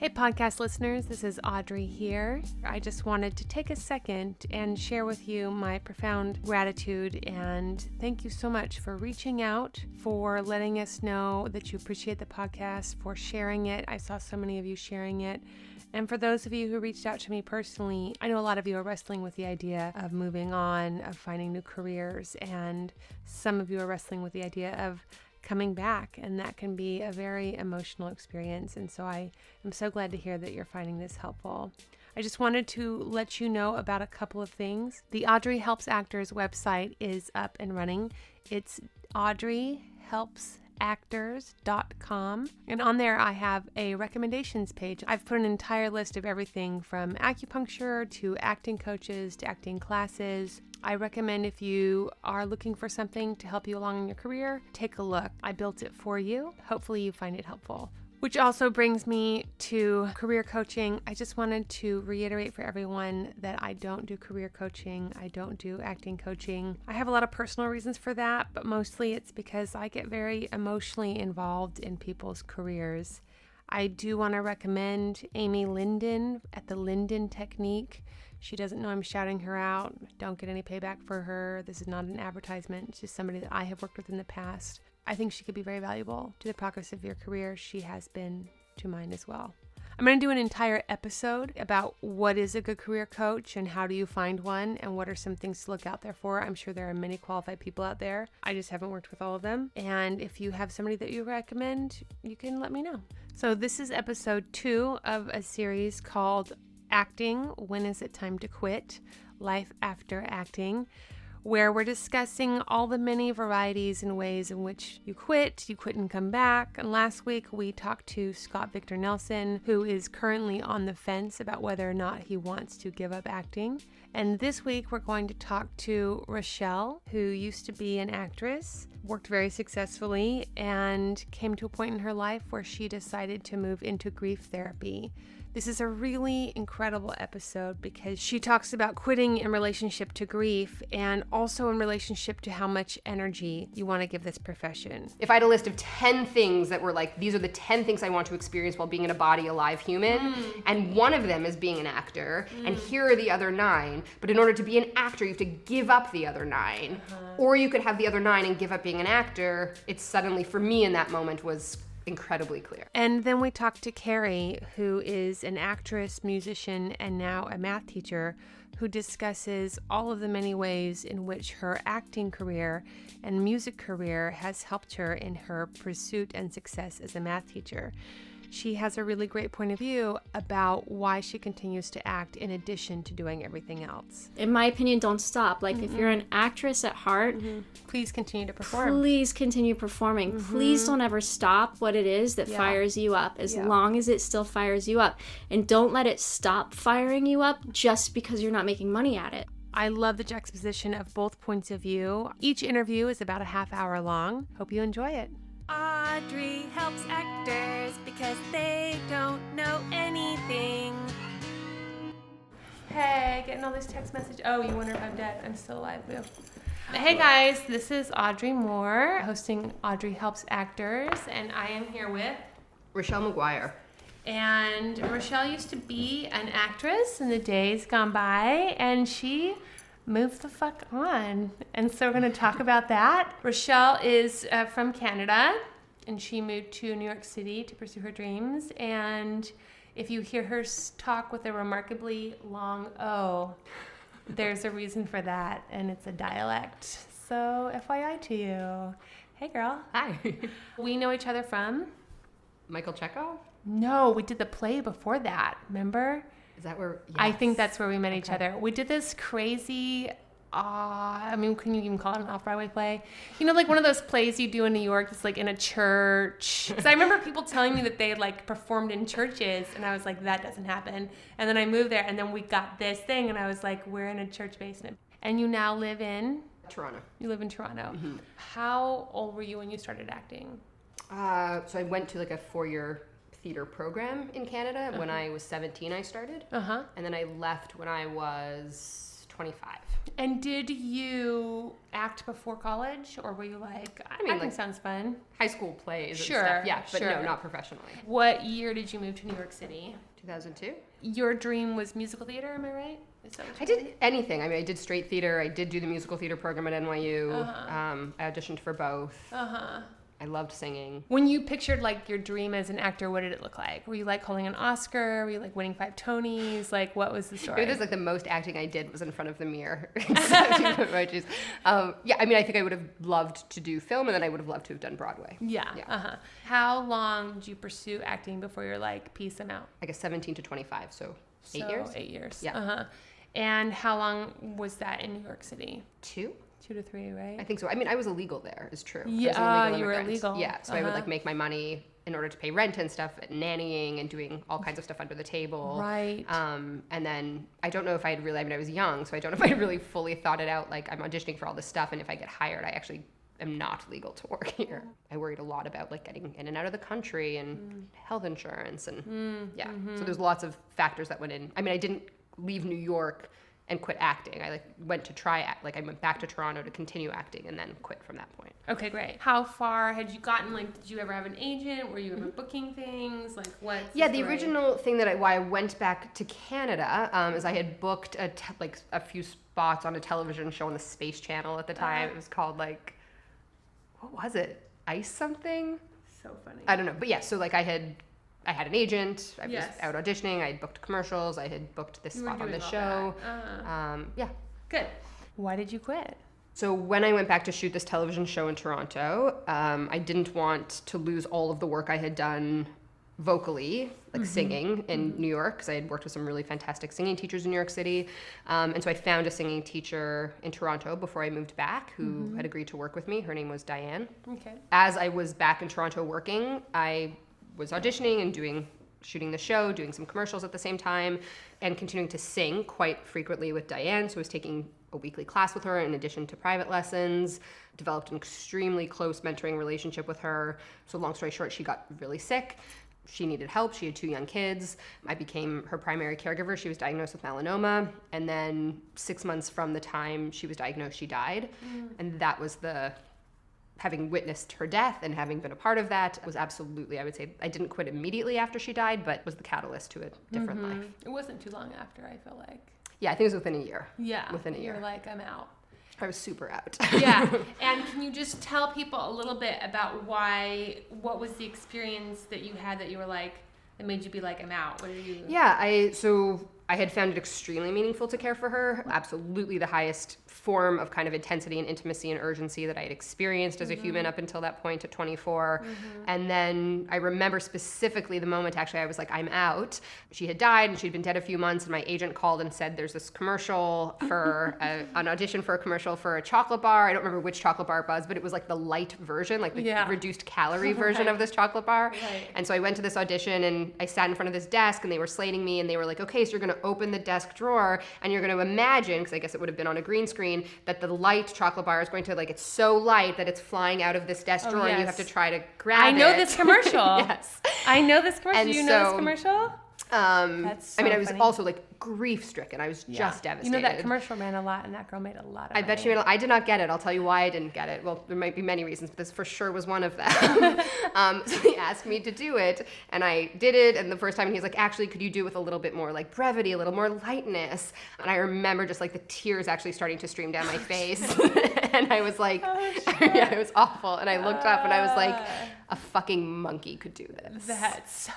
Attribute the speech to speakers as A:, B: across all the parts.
A: Hey podcast listeners, this is Audrey here. I just wanted to take a second and share with you my profound gratitude and thank you so much for reaching out, for letting us know that you appreciate the podcast, for sharing it. I saw so many of you sharing it. And for those of you who reached out to me personally, I know a lot of you are wrestling with the idea of moving on, of finding new careers, and some of you are wrestling with the idea of coming back, and that can be a very emotional experience. And so I am so glad to hear that you're finding this helpful. I just wanted to let you know about a couple of things. The Audrey Helps Actors website is up and running. It's audreyhelpsactors.com, and on there I have a recommendations page. I've put an entire list of everything from acupuncture to acting coaches to acting classes. I recommend if you are looking for something to help you along in your career, take a look. I built it for you. Hopefully you find it helpful. Which also brings me to career coaching. I just wanted to reiterate for everyone that I don't do career coaching. I don't do acting coaching. I have a lot of personal reasons for that, but mostly it's because I get very emotionally involved in people's careers. I do want to recommend Amy Linden at the Linden Technique. She doesn't know I'm shouting her out. Don't get any payback for her. This is not an advertisement. It's just somebody that I have worked with in the past. I think she could be very valuable to the progress of your career. She has been to mine as well. I'm going to do an entire episode about what is a good career coach and how do you find one and what are some things to look out there for. I'm sure there are many qualified people out there. I just haven't worked with all of them. And if you have somebody that you recommend, you can let me know. So this is episode 2 of a series called Acting, When Is It Time to Quit? Life After Acting, where we're discussing all the many varieties and ways in which you quit and come back. And last week we talked to Scott Victor Nelson, who is currently on the fence about whether or not he wants to give up acting. And this week we're going to talk to Rachelle, who used to be an actress, worked very successfully, and came to a point in her life where she decided to move into grief therapy. This is a really incredible episode because she talks about quitting in relationship to grief and also in relationship to how much energy you want to give this profession.
B: If I had a list of 10 things that were like, these are the 10 things I want to experience while being in a body, alive human, and one of them is being an actor, and here are the other 9, but in order to be an actor, you have to give up the other 9. Or you could have the other 9 and give up being an actor. It's suddenly, for me in that moment, was incredibly clear.
A: And then we talked to Kerrie, who is an actress, musician, and now a math teacher, who discusses all of the many ways in which her acting career and music career has helped her in her pursuit and success as a math teacher. She has a really great point of view about why she continues to act in addition to doing everything else.
C: In my opinion, don't stop. Like, if you're an actress at heart,
A: please continue to perform.
C: Please continue performing. Please don't ever stop what it is that fires you up, as long as it still fires you up. And don't let it stop firing you up just because you're not making money at it.
A: I love the juxtaposition of both points of view. Each interview is about a half hour long. Hope you enjoy it. Audrey helps actors because they don't know anything. Hey, getting all this text message. Oh, you wonder if I'm dead. I'm still alive, boo. Hey guys, this is Audrey Moore, hosting Audrey Helps Actors, and I am here with
B: Rochelle McGuire.
A: And Rachelle used to be an actress in the days gone by, and she moved the fuck on. And so we're going to talk about that. Rachelle is from Canada, and she moved to New York City to pursue her dreams. And if you hear her talk with a remarkably long O, there's a reason for that, and it's a dialect. So FYI to you. Hey, girl.
B: Hi.
A: We know each other from?
B: Michael Checo?
A: No, we did the play before that, remember?
B: Is that where? Yes.
A: I think that's where we met each other. We did this crazy, can you even call it an off-Broadway play? You know, like one of those plays you do in New York, it's like in a church. Because I remember people telling me that they like performed in churches, and I was like, that doesn't happen. And then I moved there, and then we got this thing, and I was like, we're in a church basement. And you now live in?
B: Toronto.
A: You live in Toronto. Mm-hmm. How old were you when you started acting?
B: So I went to like a 4-year theater program in Canada. When I was 17, I started. And then I left when I was 25.
A: And did you act before college, or were you like, acting sounds fun?
B: High school plays and
A: Sure,
B: stuff. Yeah, but
A: sure.
B: no, not professionally.
A: What year did you move to New York City?
B: 2002.
A: Your dream was musical theater, am I right? Is that what
B: I did anything. I mean, I did straight theater. I did do the musical theater program at NYU. I auditioned for both. I loved singing.
A: When you pictured like your dream as an actor, what did it look like? Were you like holding an Oscar? Were you like winning 5 Tonys? Like, what was the story?
B: It was like the most acting I did was in front of the mirror. Yeah, I mean, I think I would have loved to do film, and then I would have loved to have done Broadway.
A: Yeah. How long did you pursue acting before you're like, peace, I'm out?
B: I guess 17 to 25, so 8 years.
A: 8 years.
B: Yeah.
A: And how long was that in New York City?
B: 2
A: to 3, right?
B: I think so. I mean, I was illegal there, is true.
A: Yeah, you were illegal.
B: Yeah, so I would like make my money in order to pay rent and stuff, nannying and doing all kinds of stuff under the table.
A: Right.
B: And then I don't know if I had really, I mean, I was young, so I don't know if I had really fully thought it out. Like, I'm auditioning for all this stuff, and if I get hired, I actually am not legal to work here. I worried a lot about like getting in and out of the country and health insurance and So there's lots of factors that went in. I mean, I didn't leave New York and quit acting. I went to try act. Like I went back to Toronto to continue acting and then quit from that point.
A: Okay, great. How far had you gotten? Like, did you ever have an agent? Were you ever booking things? Like, what?
B: Yeah, the original thing why I went back to Canada is I had booked a few spots on a television show on the Space Channel at the time. It was called like, what was it? Ice something?
A: So funny.
B: I don't know, but yeah. So like I had an agent. I was out auditioning. I had booked commercials. I had booked this spot on the show. Yeah.
A: Good. Why did you quit?
B: So when I went back to shoot this television show in Toronto, I didn't want to lose all of the work I had done vocally, like singing in New York, because I had worked with some really fantastic singing teachers in New York City. And so I found a singing teacher in Toronto before I moved back who had agreed to work with me. Her name was Diane.
A: Okay.
B: As I was back in Toronto working, I was auditioning and shooting the show, doing some commercials at the same time, and continuing to sing quite frequently with Diane. So I was taking a weekly class with her in addition to private lessons, developed an extremely close mentoring relationship with her. So long story short, she got really sick. She needed help. She had 2 young kids. I became her primary caregiver. She was diagnosed with melanoma. And then 6 months from the time she was diagnosed, she died. And that was having witnessed her death and having been a part of that was absolutely, I would say, I didn't quit immediately after she died, but was the catalyst to a different life.
A: It wasn't too long after, I feel like.
B: Yeah, I think it was within a year.
A: Yeah.
B: Within a year.
A: You're like, I'm out.
B: I was super out.
A: Yeah. And can you just tell people a little bit about what was the experience that you had that you were like, that made you be like, I'm out? What did you?
B: Yeah, I had found it extremely meaningful to care for her. Absolutely the highest form of kind of intensity and intimacy and urgency that I had experienced as a human up until that point at 24. And then I remember specifically the moment actually I was like, I'm out. She had died and she'd been dead a few months, and my agent called and said there's this commercial for an audition for a commercial for a chocolate bar. I don't remember which chocolate bar it was, but it was like the light version, like the reduced calorie version of this chocolate bar.
A: Right.
B: And so I went to this audition and I sat in front of this desk and they were slating me and they were like, okay, so you're going to open the desk drawer and you're going to imagine, because I guess it would have been on a green screen, that the light chocolate bar is going to, like, it's so light that it's flying out of this desk drawer and you have to try to grab it.
A: I know this commercial.
B: Yes.
A: I know this commercial.
B: And
A: Do you know this commercial?
B: That's
A: so
B: I mean, I was
A: funny.
B: also like grief stricken. I was just devastated.
A: You know that commercial ran a lot, and that girl made a lot of money.
B: I bet she made. I did not get it. I'll tell you why I didn't get it. Well, there might be many reasons, but this for sure was one of them. So he asked me to do it, and I did it. And the first time, he's like, "Actually, could you do it with a little bit more like brevity, a little more lightness?" And I remember just like the tears actually starting to stream down my face, and I was like, "Yeah, it was awful." And I looked up, and I was like, "A fucking monkey could do this."
A: That's so.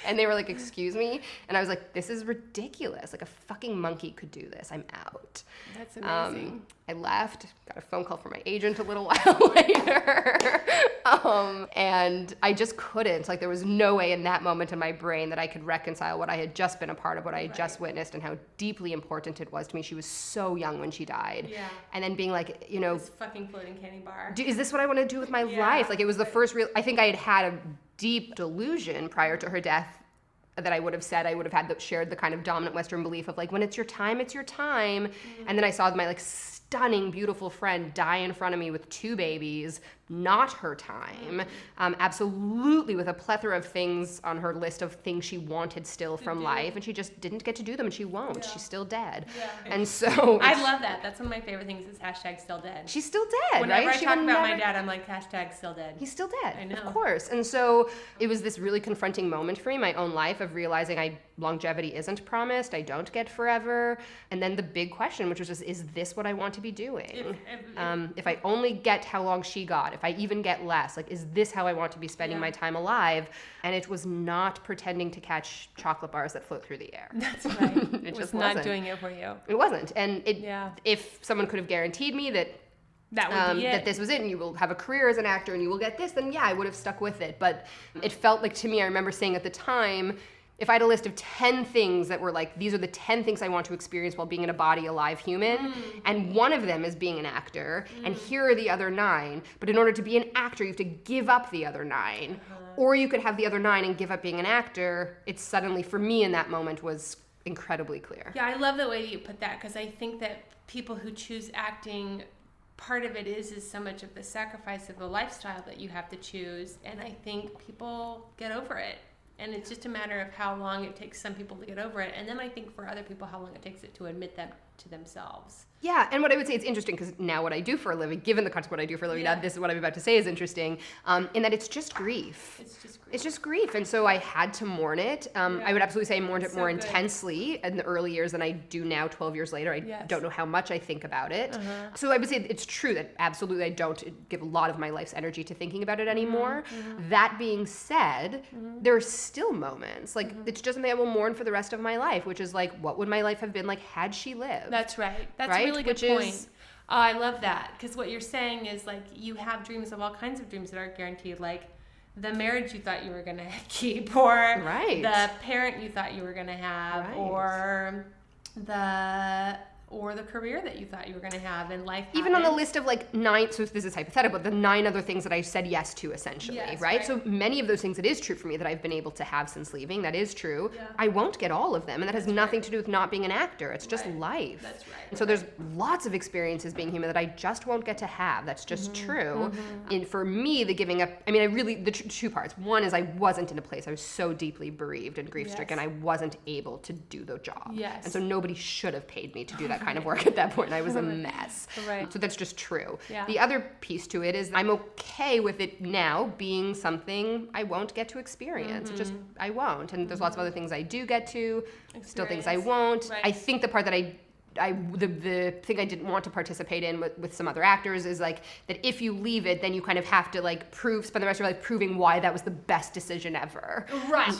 B: And they were like, "Excuse me?" And I was like, "This is ridiculous. Like, a fucking monkey could do this. I'm out."
A: That's amazing.
B: I left, got a phone call from my agent a little while later. And I just couldn't. Like, there was no way in that moment in my brain that I could reconcile what I had just been a part of, what I had just witnessed, and how deeply important it was to me. She was so young when she died. Yeah. And then being like, you know,
A: this fucking floating candy bar.
B: Is this what I want to do with my life? Like, it was the first real, I think I had a deep delusion prior to her death that I would have said, I would have had shared the kind of dominant Western belief of like, when it's your time, it's your time. And then I saw my like stunning, beautiful friend die in front of me with 2 babies, not her time, absolutely with a plethora of things on her list of things she wanted still from life, and she just didn't get to do them, and she won't. She's still dead. And so
A: I love that. That's one of my favorite things is #still dead.
B: She's still dead,
A: Whenever
B: right?
A: I talk about my dad, I'm like, #still dead.
B: He's still dead.
A: I know.
B: Of course. And so it was this really confronting moment for me in my own life of realizing longevity isn't promised. I don't get forever. And then the big question, which was just, is this what I want to be doing? If I only get how long she got, if I even get less, like, is this how I want to be spending my time alive? And it was not pretending to catch chocolate bars that float through the air.
A: That's right.
B: It
A: was
B: just
A: not
B: wasn't.
A: doing it for you.
B: It wasn't. And if someone could have guaranteed me that
A: would be it.
B: that this was it and you will have a career as an actor and you will get this, then I would have stuck with it. But it felt like, to me, I remember saying at the time, if I had a list of 10 things that were like, these are the 10 things I want to experience while being in a body, alive human, and one of them is being an actor, and here are the other 9, but in order to be an actor, you have to give up the other 9. Or you could have the other 9 and give up being an actor. It suddenly, for me in that moment, was incredibly clear.
A: Yeah, I love the way you put that, because I think that people who choose acting, part of it is so much of the sacrifice of the lifestyle that you have to choose, and I think people get over it. And it's just a matter of how long it takes some people to get over it. And then I think for other people, how long it takes it to admit that to themselves.
B: Yeah, and what I would say, it's interesting because now what I do for a living, given the context of what I do for a living, now this is what I'm about to say is interesting, in that it's just grief. It's just grief. And so I had to mourn it. I would absolutely say I mourned it more intensely in the early years than I do now, 12 years later. I don't know how much I think about it. So I would say it's true that absolutely I don't give a lot of my life's energy to thinking about it anymore. That being said, there are still moments. Like, it's just something I will mourn for the rest of my life, which is like, what would my life have been like had she lived?
A: That's right. That's a really good point. Oh, I love that, because what you're saying is, like, you have dreams of all kinds of dreams that aren't guaranteed, like the marriage you thought you were going to keep, or the parent you thought you were going to have, or the career that you thought you were going to have in life.
B: Even on the list of like 9, so this is hypothetical, but the 9 other things that I said yes to, essentially, right? So many of those things, it is true for me that I've been able to have since leaving. That is true. I won't get all of them, and that has nothing to do with not being an actor. It's just life. That's right. And so there's lots of experiences being human that I just won't get to have. That's just true. And for me, the giving up, I mean, the 2 parts. One is I wasn't in a place. I was so deeply bereaved and grief-stricken. I wasn't able to do the job. And so nobody should have paid me to do that kind of work at that point. I was a mess. So that's just true. The other piece to it is I'm okay with it now being something I won't get to experience. It just, I won't. And there's lots of other things I do get to, still things I won't. I think the part that the thing I didn't want to participate in with some other actors is like that if you leave it, then you kind of have to like spend the rest of your life proving why that was the best decision ever.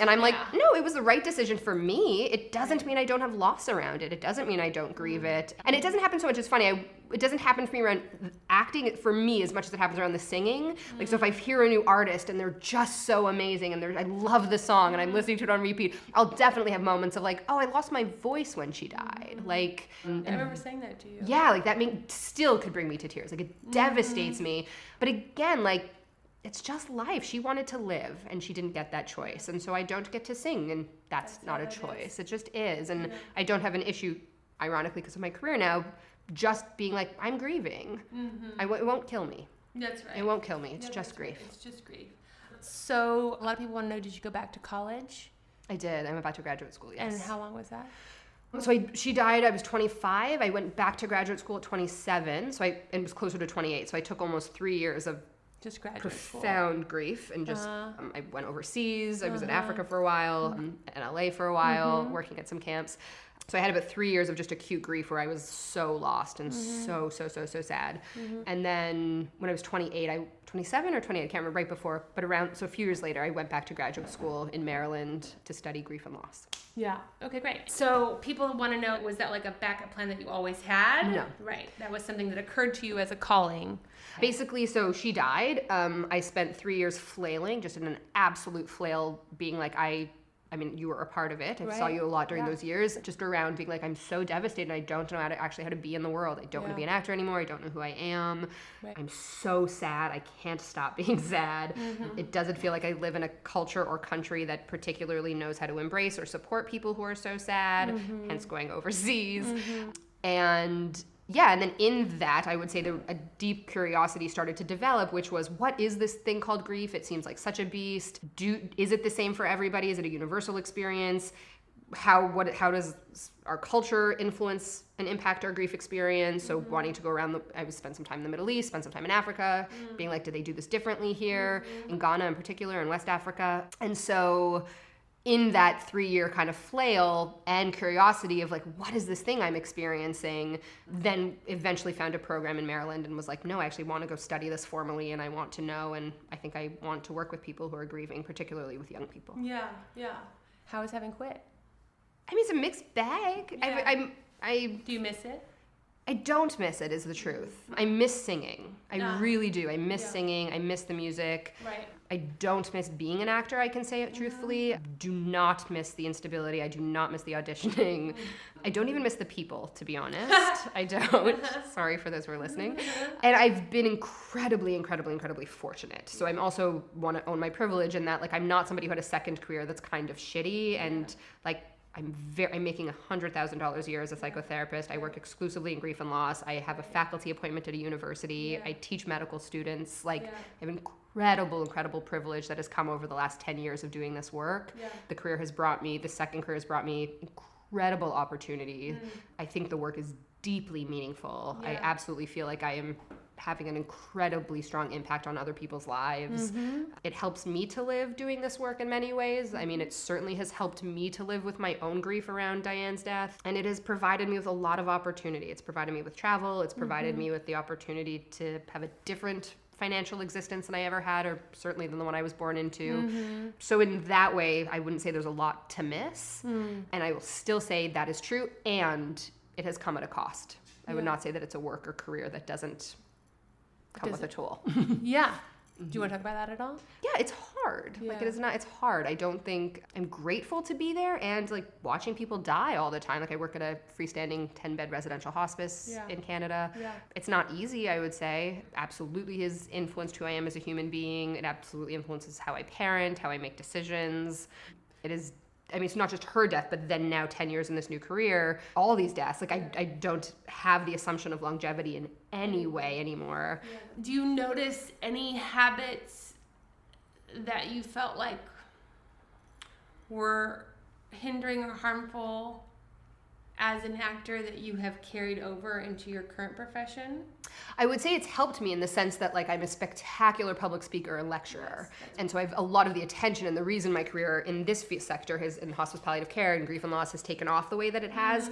B: And I'm like, no, it was the right decision for me. It doesn't mean I don't have loss around it. It doesn't mean I don't grieve it. And it doesn't happen so much. It's funny. It doesn't happen for me around acting for me as much as it happens around the singing. Like, so if I hear a new artist and they're just so amazing and I love the song and I'm listening to it on repeat, I'll definitely have moments of like, oh, I lost my voice when she died. Like,
A: I remember saying that to you.
B: Yeah, like that still could bring me to tears. Like, it devastates me. But again, like, it's just life. She wanted to live and she didn't get that choice. And so I don't get to sing, and that's not a choice. It just is. And I don't have an issue, ironically, because of my career now, just being like, I'm grieving. It won't kill me.
A: That's right.
B: It won't kill me. It's just grief.
A: It's just grief. So a lot of people want to know, did you go back to college?
B: I did. I'm about to graduate school, yes.
A: And how long was that?
B: So she died, I was 25. I went back to graduate school at 27, and was closer to 28. So I took almost 3 years of
A: just
B: profound grief, and just I went overseas. I was in Africa for a while, in LA for a while, working at some camps. So I had about 3 years of just acute grief where I was so lost and so sad. And then when I was 27 or 28, I can't remember, right before, but a few years later, I went back to graduate school in Maryland to study grief and loss.
A: Yeah. Okay, great. So people want to know, was that like a backup plan that you always had?
B: No.
A: Right. That was something that occurred to you as a calling.
B: Basically, so she died. I spent 3 years flailing, just in an absolute flail, being like, I mean, you were a part of it. I saw you a lot during those years, just around being like, I'm so devastated. I don't know how to be in the world. I don't want to be an actor anymore. I don't know who I am. I'm so sad. I can't stop being sad. It doesn't feel like I live in a culture or country that particularly knows how to embrace or support people who are so sad, hence going overseas. And yeah, and then in that, I would say a deep curiosity started to develop, which was, what is this thing called grief? It seems like such a beast. Is it the same for everybody? Is it a universal experience? How does our culture influence and impact our grief experience? So wanting to go around, I would spend some time in the Middle East, spend some time in Africa, being like, do they do this differently here? In Ghana in particular, in West Africa. And so in that 3-year kind of flail and curiosity of like, what is this thing I'm experiencing? Then eventually found a program in Maryland and was like, no, I actually want to go study this formally and I want to know. And I think I want to work with people who are grieving, particularly with young people.
A: Yeah. How is having quit?
B: I mean, it's a mixed bag.
A: Yeah.
B: Do
A: you miss it?
B: I don't miss it, is the truth. I miss singing. I really do. I miss singing. I miss the music.
A: Right.
B: I don't miss being an actor, I can say it truthfully. I do not miss the instability. I do not miss the auditioning. I don't even miss the people, to be honest. I don't. Sorry for those who are listening. And I've been incredibly fortunate. So I'm also want to own my privilege in that, like, I'm not somebody who had a second career that's kind of shitty and like, I'm making $100,000 a year as a psychotherapist. I work exclusively in grief and loss. I have a faculty appointment at a university. I teach medical students. Like, I have incredible privilege that has come over the last 10 years of doing this work. The second career has brought me incredible opportunity. I think the work is deeply meaningful. I absolutely feel like I am having an incredibly strong impact on other people's lives. It helps me to live doing this work in many ways. I mean, it certainly has helped me to live with my own grief around Diane's death. And it has provided me with a lot of opportunity. It's provided me with travel. It's provided me with the opportunity to have a different financial existence than I ever had, or certainly than the one I was born into. So in that way, I wouldn't say there's a lot to miss. And I will still say that is true. And it has come at a cost. I would not say that it's a work or career that doesn't come with a tool.
A: Yeah. Do you want to talk about that at all?
B: Yeah, it's hard. Like, it's hard. I don't think I'm grateful to be there, and like watching people die all the time. Like, I work at a freestanding 10-bed residential hospice in Canada. It's not easy, I would say. Absolutely has influenced who I am as a human being. It absolutely influences how I parent, how I make decisions. It is, I mean, it's not just her death, but then now 10 years in this new career, all these deaths, like I don't have the assumption of longevity in any way anymore.
A: Do you notice any habits that you felt like were hindering or harmful as an actor that you have carried over into your current profession?
B: I would say it's helped me in the sense that, like, I'm a spectacular public speaker and lecturer. And so I have a lot of the attention, and the reason my career in this sector in hospice palliative care and grief and loss has taken off the way that it has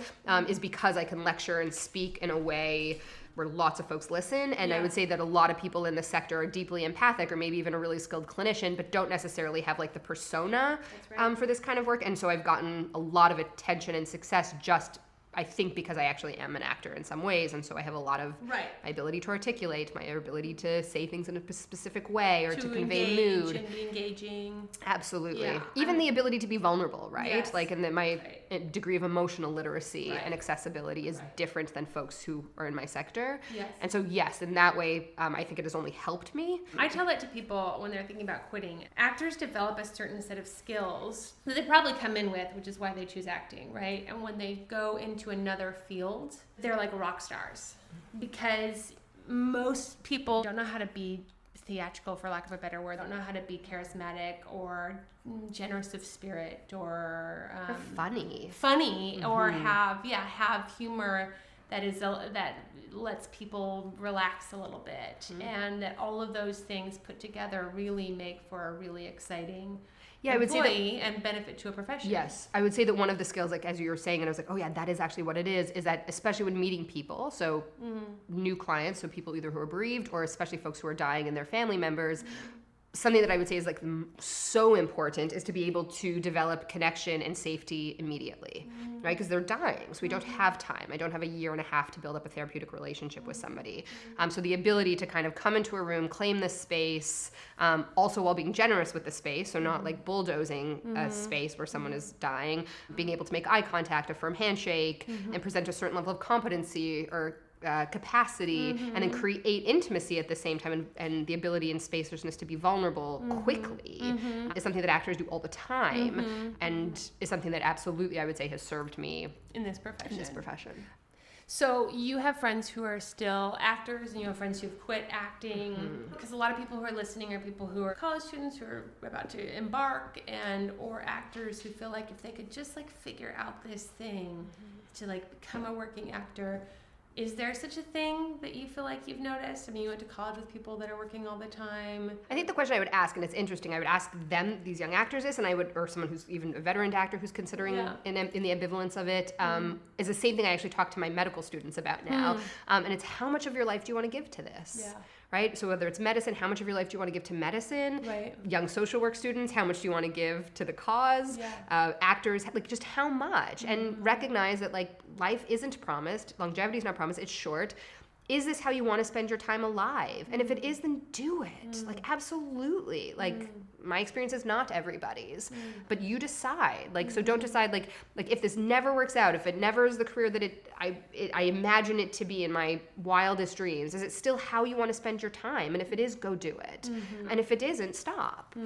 B: is because I can lecture and speak in a way where lots of folks listen. And I would say that a lot of people in the sector are deeply empathic, or maybe even a really skilled clinician, but don't necessarily have like the persona for this kind of work. And so I've gotten a lot of attention and success just, I think, because I actually am an actor in some ways, and so I have a lot of my ability to articulate, my ability to say things in a specific way, or to convey mood.
A: And be engaging.
B: Absolutely. Even the ability to be vulnerable, right? Like, and then my degree of emotional literacy and accessibility is different than folks who are in my sector. And so, yes, in that way, I think it has only helped me.
A: I tell that to people when they're thinking about quitting. Actors develop a certain set of skills that they probably come in with, which is why they choose acting, right? And when they go into another field, they're like rock stars, because most people don't know how to be theatrical, for lack of a better word, don't know how to be charismatic or generous of spirit or
B: funny
A: or have humor that lets people relax a little bit, and that all of those things put together really make for a really exciting
B: I would say that,
A: and benefit to a profession.
B: Yes, I would say that one of the skills, like as you were saying, and I was like, oh yeah, that is actually what it is that especially when meeting people, so new clients, so people either who are bereaved or especially folks who are dying and their family members, something that I would say is like so important is to be able to develop connection and safety immediately, right? Because they're dying, so we don't have time. I don't have a year and a half to build up a therapeutic relationship with somebody. So the ability to kind of come into a room, claim this space, also while being generous with the space, so not like bulldozing a space where someone is dying, being able to make eye contact, a firm handshake, and present a certain level of competency or capacity, and then create intimacy at the same time, and the ability and spaciousness to be vulnerable quickly is something that actors do all the time, and is something that absolutely I would say has served me
A: in this profession. So you have friends who are still actors, and you have friends who've quit acting, because a lot of people who are listening are people who are college students who are about to embark, and or actors who feel like if they could just like figure out this thing to like become a working actor. Is there such a thing that you feel like you've noticed? I mean, you went to college with people that are working all the time.
B: I think the question I would ask, and it's interesting, I would ask them, these young actors, this, and or someone who's even a veteran actor who's considering in the ambivalence of it, is the same thing I actually talk to my medical students about now. And it's how much of your life do you want to give to this?
A: Yeah.
B: Right? So whether it's medicine, how much of your life do you want to give to medicine?
A: Right.
B: Young social work students, how much do you want to give to the cause?
A: Yeah.
B: Actors, like just how much? And recognize that like life isn't promised, longevity is not promised, it's short. Is this how you want to spend your time alive? And if it is, then do it. Like absolutely. Like my experience is not everybody's, but you decide. Like so, don't decide like if this never works out, if it never is the career that I imagine it to be in my wildest dreams. Is it still how you want to spend your time? And if it is, go do it. And if it isn't, stop.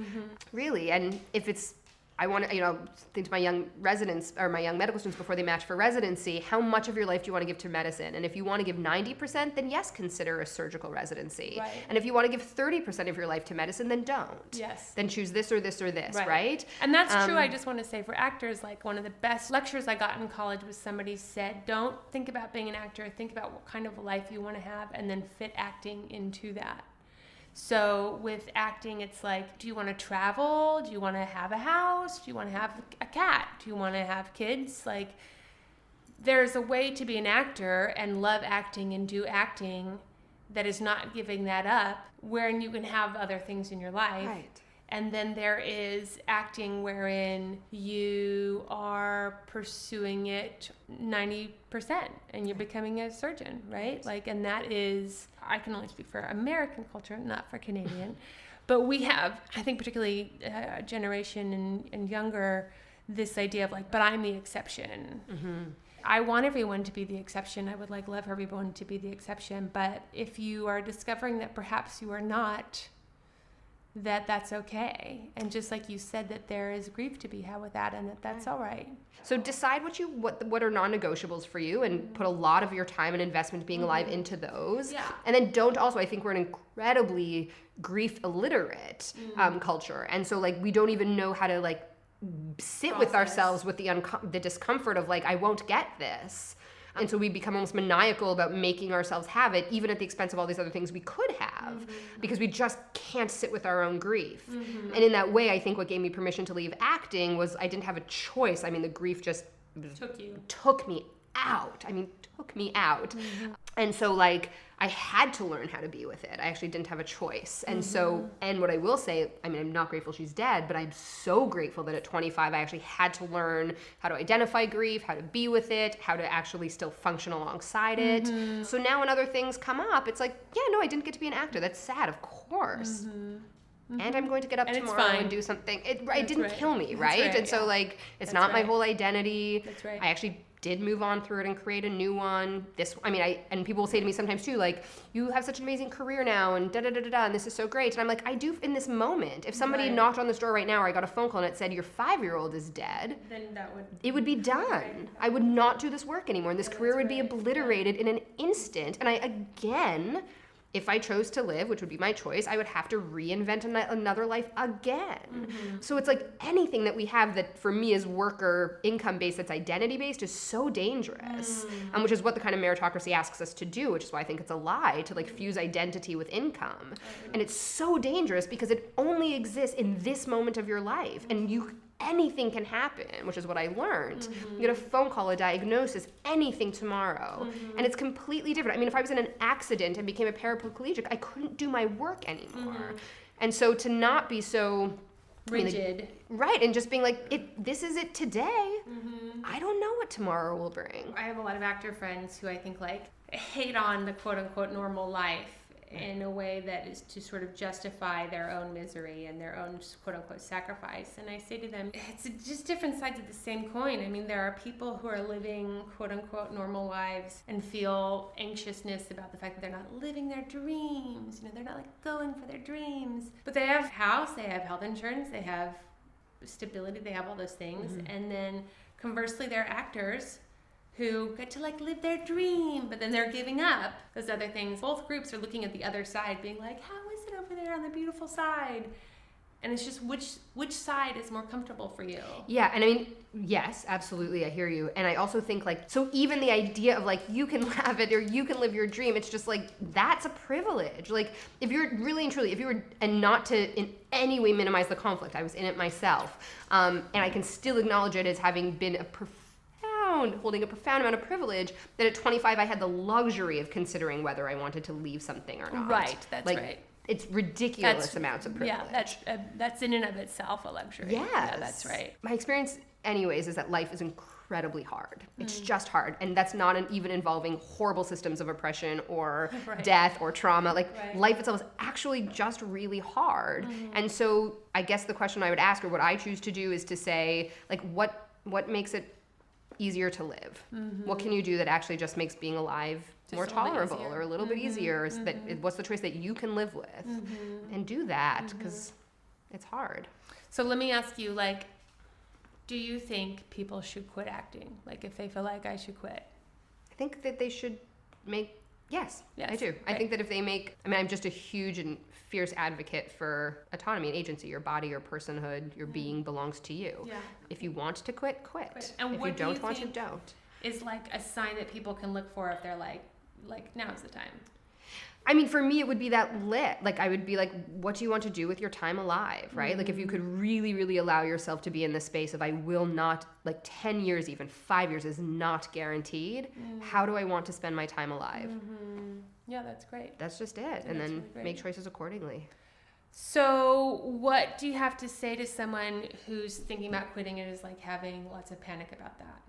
B: Really. And if it's I want to, think to my young residents or my young medical students before they match for residency, how much of your life do you want to give to medicine? And if you want to give 90%, then yes, consider a surgical residency.
A: Right.
B: And if you want to give 30% of your life to medicine, then don't.
A: Yes.
B: Then choose this or this or this, right?
A: And that's true. I just want to say for actors, like one of the best lectures I got in college was somebody said, don't think about being an actor, think about what kind of life you want to have and then fit acting into that. So with acting, it's like, do you want to travel? Do you want to have a house? Do you want to have a cat? Do you want to have kids? Like, there's a way to be an actor and love acting and do acting that is not giving that up, wherein you can have other things in your life.
B: Right.
A: And then there is acting wherein you are pursuing it 90% and you're becoming a surgeon, right? Like, and that is, I can only speak for American culture, not for Canadian. But we have, I think particularly a generation and younger, this idea of like, but I'm the exception. I want everyone to be the exception. I would love everyone to be the exception. But if you are discovering that perhaps you are not, that's okay. And just like you said, that there is grief to be had with that and that's all right.
B: So decide what are non-negotiables for you and put a lot of your time and investment being alive into those.
A: Yeah.
B: And then don't also, I think we're an incredibly grief illiterate culture. And so like we don't even know how to like sit with ourselves with the discomfort of like, I won't get this. And so we become almost maniacal about making ourselves have it, even at the expense of all these other things we could have, because we just can't sit with our own grief. And in that way, I think what gave me permission to leave acting was I didn't have a choice. I mean, the grief just took me out. And so like I had to learn how to be with it. I actually didn't have a choice. And so, and what I will say, I mean, I'm not grateful she's dead, but I'm so grateful that at 25, I actually had to learn how to identify grief, how to be with it, how to actually still function alongside it. So now when other things come up, it's like, yeah, no, I didn't get to be an actor. That's sad, of course. And I'm going to get up tomorrow and do something. It didn't kill me, right? And so like, it's not my whole identity.
A: That's right.
B: I actually did move on through it and create a new one. And people will say to me sometimes too, like, you have such an amazing career now and da-da-da-da-da, and this is so great. And I'm like, I do in this moment. If somebody knocked on this door right now or I got a phone call and it said, your 5-year-old is dead,
A: then
B: it would be done. I would not do this work anymore. And this career would be obliterated in an instant. And if I chose to live, which would be my choice, I would have to reinvent another life again. So it's like anything that we have that for me is work or income-based, that's identity-based, is so dangerous. Which is what the kind of meritocracy asks us to do, which is why I think it's a lie to like fuse identity with income. And it's so dangerous because it only exists in this moment of your life. And anything can happen, which is what I learned. You get a phone call, a diagnosis, anything tomorrow. And it's completely different. I mean, if I was in an accident and became a paraplegic, I couldn't do my work anymore. And so to not be so
A: rigid.
B: Right, and just being like, this is it today. I don't know what tomorrow will bring.
A: I have a lot of actor friends who I think like hate on the quote unquote normal life in a way that is to sort of justify their own misery and their own quote-unquote sacrifice. And I say to them, it's just different sides of the same coin. I mean, there are people who are living quote-unquote normal lives and feel anxiousness about the fact that they're not living their dreams. They're not like going for their dreams. But they have a house, they have health insurance, they have stability, they have all those things. And then conversely, there are actors who get to like live their dream, but then they're giving up those other things. Both groups are looking at the other side being like, how is it over there on the beautiful side? And it's just which side is more comfortable for you?
B: Yeah, and I mean, yes, absolutely, I hear you. And I also think like, so even the idea of like, you can have it or you can live your dream, it's just like, that's a privilege. Like, if you're really and truly, if you were, and not to in any way minimize the conflict, I was in it myself, and I can still acknowledge it as having been holding a profound amount of privilege, that at 25 I had the luxury of considering whether I wanted to leave something or not.
A: Right, that's
B: like,
A: right.
B: It's ridiculous amounts of privilege.
A: Yeah, that's in and of itself a luxury.
B: Yes.
A: Yeah, that's right.
B: My experience anyways is that life is incredibly hard. It's just hard. And that's not even involving horrible systems of oppression or death or trauma. Like life itself is actually just really hard. And so I guess the question I would ask, or what I choose to do, is to say, like, what makes it easier to live? What can you do that actually just makes being alive just more tolerable or a little bit easier? That what's the choice that you can live with? And do that, because it's hard.
A: So let me ask you, like, do you think people should quit acting? Like, if they feel like I should quit?
B: I think that they should make, yes, I do.
A: Right.
B: I think that if they make, I mean, I'm just a huge and fierce advocate for autonomy and agency. Your body, your personhood, your being belongs to you. Yeah. If you want to quit, quit.
A: And
B: if
A: what
B: you don't want to, don't.
A: Is like a sign that people can look for if they're like now's the time?
B: I mean, for me, it would be that lit. Like, I would be like, what do you want to do with your time alive, right? Like, if you could really, really allow yourself to be in the space of, I will not, like 10 years, even 5 years is not guaranteed. How do I want to spend my time alive?
A: Yeah, that's great.
B: That's just it. And then really make choices accordingly.
A: So what do you have to say to someone who's thinking about quitting and is like having lots of panic about that?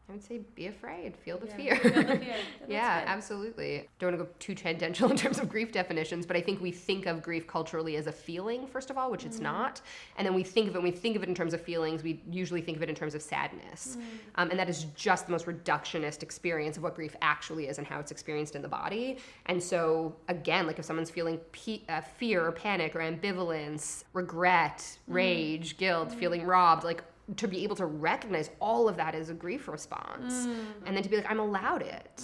B: I would say be afraid, feel the fear.
A: Feel the fear.
B: Yeah, absolutely. Don't want to go too tangential in terms of grief definitions, but I think we think of grief culturally as a feeling, first of all, which it's not. And then when we think of it in terms of feelings, we usually think of it in terms of sadness. And that is just the most reductionist experience of what grief actually is and how it's experienced in the body. And so, again, like if someone's feeling fear or panic or ambivalence, regret, rage, guilt, feeling robbed, like to be able to recognize all of that as a grief response and then to be like, I'm allowed it.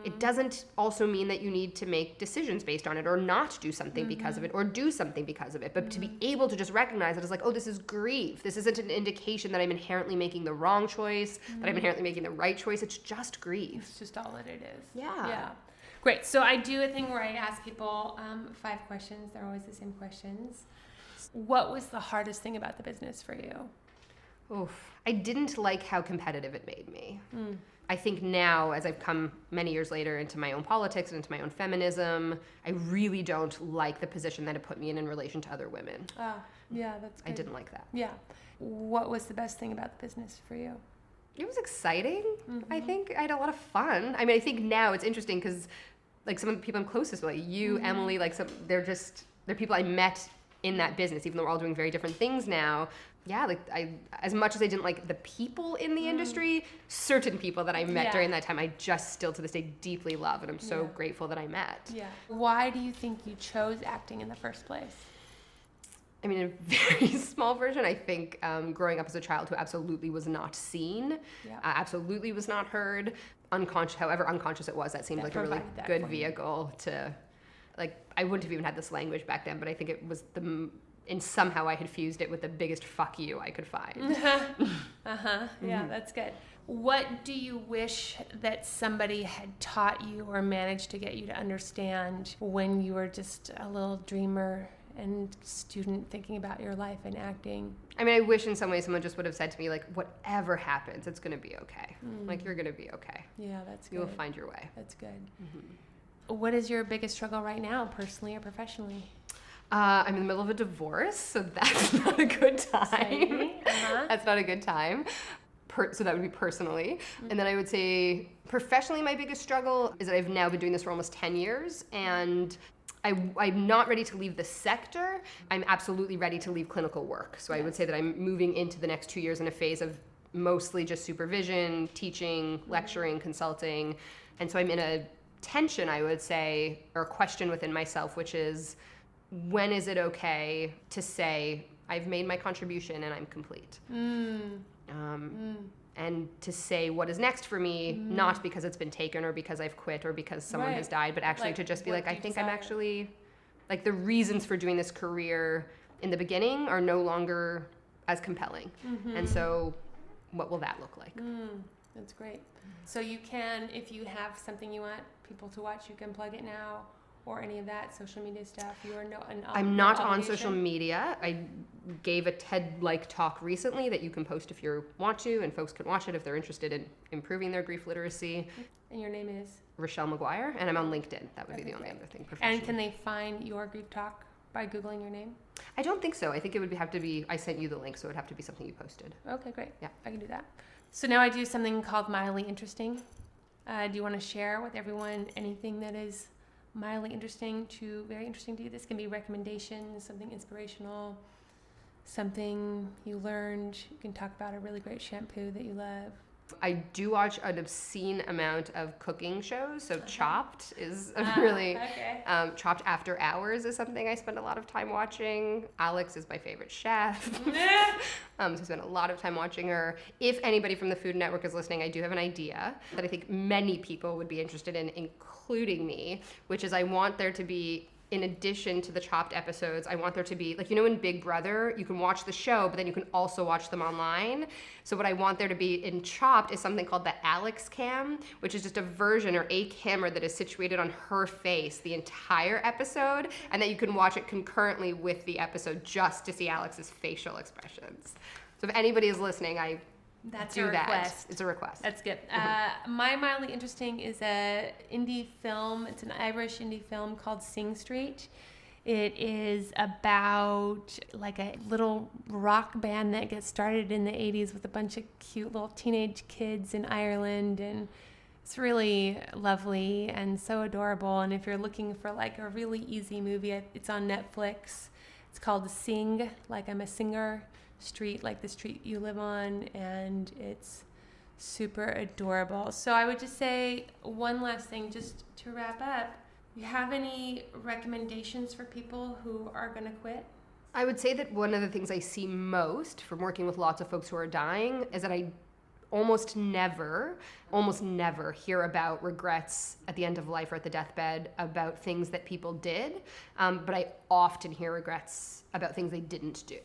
B: It doesn't also mean that you need to make decisions based on it or not do something because of it or do something because of it, but to be able to just recognize it as like, oh, this is grief. This isn't an indication that I'm inherently making the wrong choice, that I'm inherently making the right choice. It's just grief.
A: It's just all that it is.
B: Yeah.
A: Great. So I do a thing where I ask people 5 questions. They're always the same questions. What was the hardest thing about the business for you?
B: Oof. I didn't like how competitive it made me. I think now, as I've come many years later into my own politics and into my own feminism, I really don't like the position that it put me in relation to other women.
A: Yeah, that's good.
B: I didn't like that.
A: Yeah. What was the best thing about the business for you?
B: It was exciting. I think I had a lot of fun. I mean, I think now it's interesting because like some of the people I'm closest with, like you, Emily, like they're people I met in that business, even though we're all doing very different things now. Yeah, like as much as I didn't like the people in the industry, certain people that I met during that time, I just still to this day deeply love, and I'm so grateful that I met. Yeah.
A: Why do you think you chose acting in the first place?
B: I mean, in a very small version, I think growing up as a child who absolutely was not seen, absolutely was not heard, unconscious, however unconscious it was, that seemed like a really good vehicle to, like, I wouldn't have even had this language back then, but I think it was and somehow I had fused it with the biggest fuck you I could find.
A: Yeah, that's good. What do you wish that somebody had taught you or managed to get you to understand when you were just a little dreamer and student thinking about your life and acting?
B: I mean, I wish in some ways someone just would have said to me, like, whatever happens, it's going to be okay. Like, you're going to be okay.
A: Yeah, that's good.
B: You will find your way.
A: That's good. What is your biggest struggle right now, personally or professionally?
B: I'm in the middle of a divorce, so that's not a good time. That's not a good time. So that would be personally. And then I would say professionally, my biggest struggle is that I've now been doing this for almost 10 years, and I'm not ready to leave the sector. I'm absolutely ready to leave clinical work. So I would say that I'm moving into the next 2 years in a phase of mostly just supervision, teaching, lecturing, consulting. And so I'm in a tension, I would say, or a question within myself, which is, when is it okay to say, I've made my contribution and I'm complete? and to say what is next for me, not because it's been taken or because I've quit or because someone has died, but actually to just be like, I think I'm actually, like, the reasons for doing this career in the beginning are no longer as compelling. And so what will that look like?
A: That's great. So you can, if you have something you want people to watch, you can plug it now, or any of that social media stuff. You are
B: I'm not on social media. I gave a TED-like talk recently that you can post if you want to, and folks can watch it if they're interested in improving their grief literacy.
A: And your name is?
B: Rochelle McGuire, and I'm on LinkedIn. That would be the only other thing professionally.
A: And can they find your grief talk by Googling your name?
B: I don't think so. I think it would have to be, I sent you the link, so it would have to be something you posted.
A: Okay, great.
B: Yeah.
A: I can do that. So now I do something called Mildly Interesting. Do you want to share with everyone anything that is mildly interesting to very interesting to you? This can be recommendations, something inspirational, something you learned. You can talk about a really great shampoo that you love.
B: I do watch an obscene amount of cooking shows. So Chopped is Chopped After Hours is something I spend a lot of time watching. Alex is my favorite chef. So I spend a lot of time watching her. If anybody from the Food Network is listening, I do have an idea that I think many people would be interested in, including me, which is I want there to be, in addition to the Chopped episodes, I want there to be, like, you know, in Big Brother, you can watch the show, but then you can also watch them online. So what I want there to be in Chopped is something called the Alex Cam, which is just a version or a camera that is situated on her face the entire episode, and that you can watch it concurrently with the episode just to see Alex's facial expressions. So if anybody is listening,
A: That's
B: do
A: a
B: that.
A: request.
B: It's a request.
A: That's good. My mildly interesting is a indie film. It's an Irish indie film called Sing Street. It is about like a little rock band that gets started in the 80s with a bunch of cute little teenage kids in Ireland, and it's really lovely and so adorable. And if you're looking for like a really easy movie, it's on Netflix. It's called Sing, like I'm a singer, Street, like the street you live on, and it's super adorable. So I would just say one last thing just to wrap up. Do you have any recommendations for people who are going to quit?
B: I would say that one of the things I see most from working with lots of folks who are dying is that I almost never hear about regrets at the end of life or at the deathbed about things that people did, but I often hear regrets about things they didn't do.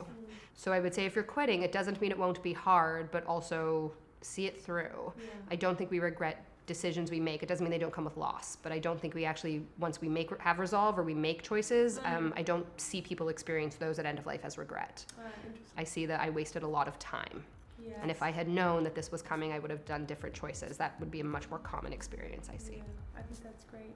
B: So I would say if you're quitting, it doesn't mean it won't be hard, but also see it through. Yeah. I don't think we regret decisions we make. It doesn't mean they don't come with loss, but I don't think we actually, once we have resolve or we make choices, I don't see people experience those at end of life as regret. I see that I wasted a lot of time. Yes. And if I had known that this was coming, I would have done different choices. That would be a much more common experience, I see.
A: Yeah, I think that's great.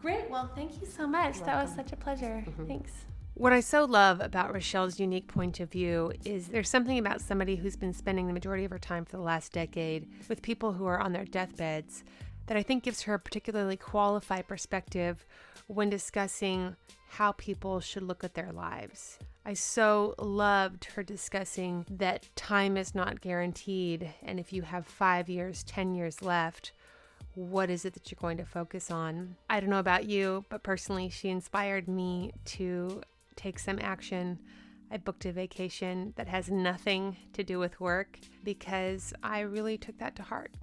A: Great. Well, thank you so much. That was such a pleasure. Thanks. What I so love about Rochelle's unique point of view is there's something about somebody who's been spending the majority of her time for the last decade with people who are on their deathbeds that I think gives her a particularly qualified perspective when discussing how people should look at their lives. I so loved her discussing that time is not guaranteed, and if you have 5 years, 10 years left, what is it that you're going to focus on? I don't know about you, but personally, she inspired me to take some action. I booked a vacation that has nothing to do with work because I really took that to heart.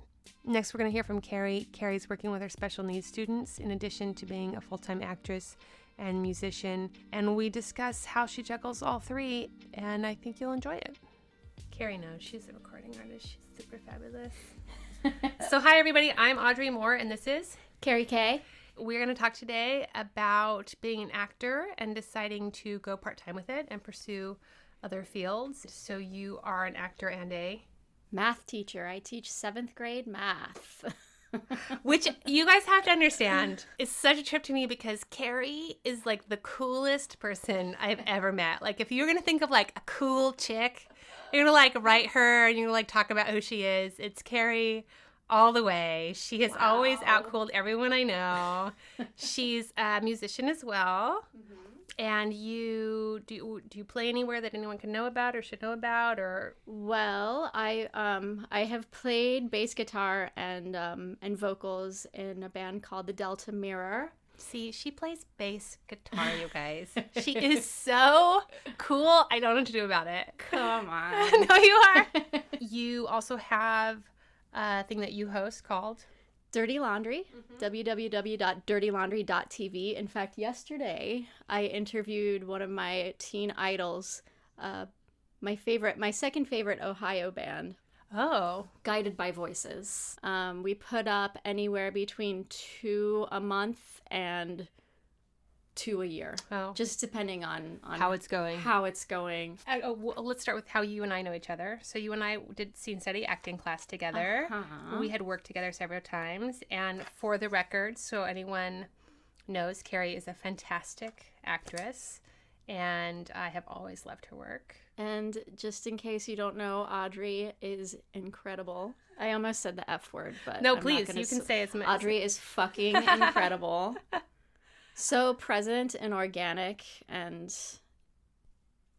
A: Next, we're going to hear from Kerrie. Kerrie's working with her special needs students in addition to being a full-time actress and musician, and we discuss how she juggles all three, and I think you'll enjoy it. Kerrie knows she's a recording artist. She's super fabulous. So hi, everybody. I'm Audrey Moore, and this is
C: Kerrie K.
A: We're going to talk today about being an actor and deciding to go part-time with it and pursue other fields. So you are an actor and a
C: math teacher. I teach 7th grade math.
A: Which you guys have to understand is such a trip to me because Kerrie is like the coolest person I've ever met. Like if you're going to think of like a cool chick, you're going to like write her and you're going to like talk about who she is. It's Kerrie all the way. She has always outcooled everyone I know. She's a musician as well. Mm-hmm. And do you play anywhere that anyone can know about or should know about? Or
C: well, I have played bass guitar and vocals in a band called the Delta Mirror.
A: See, she plays bass guitar, you guys. She is so cool. I don't know what to do about it.
C: Come on.
A: No, you are. you also have a thing that you host called
C: Dirty Laundry, www.dirtylaundry.tv. In fact, yesterday I interviewed one of my teen idols, my second favorite Ohio band.
A: Oh.
C: Guided by Voices. We put up anywhere between 2 a month and 2 a year.
A: Oh.
C: Just depending on
A: how it's going.
C: Well,
A: let's start with how you and I know each other. So you and I did scene study acting class together. We had worked together several times. And for the record, so anyone knows, Kerrie is a fantastic actress. And I have always loved her work.
C: And just in case you don't know, Audrey is incredible. I almost said the F word, but
A: no, please, you can say as much.
C: Audrey is fucking incredible. So present and organic and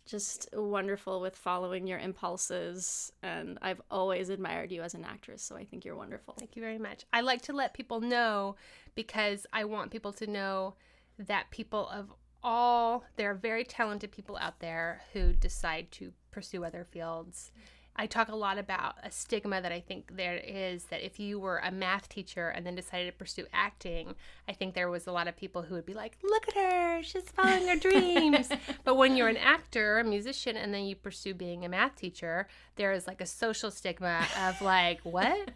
C: just wonderful with following your impulses. And I've always admired you as an actress, so I think you're wonderful.
A: Thank you very much. I like to let people know because I want people to know that people of there are very talented people out there who decide to pursue other fields. I talk a lot about a stigma that I think there is, that if you were a math teacher and then decided to pursue acting, I think there was a lot of people who would be like, look at her, she's following her dreams. But when you're an actor, a musician, and then you pursue being a math teacher, there is like a social stigma of like, what?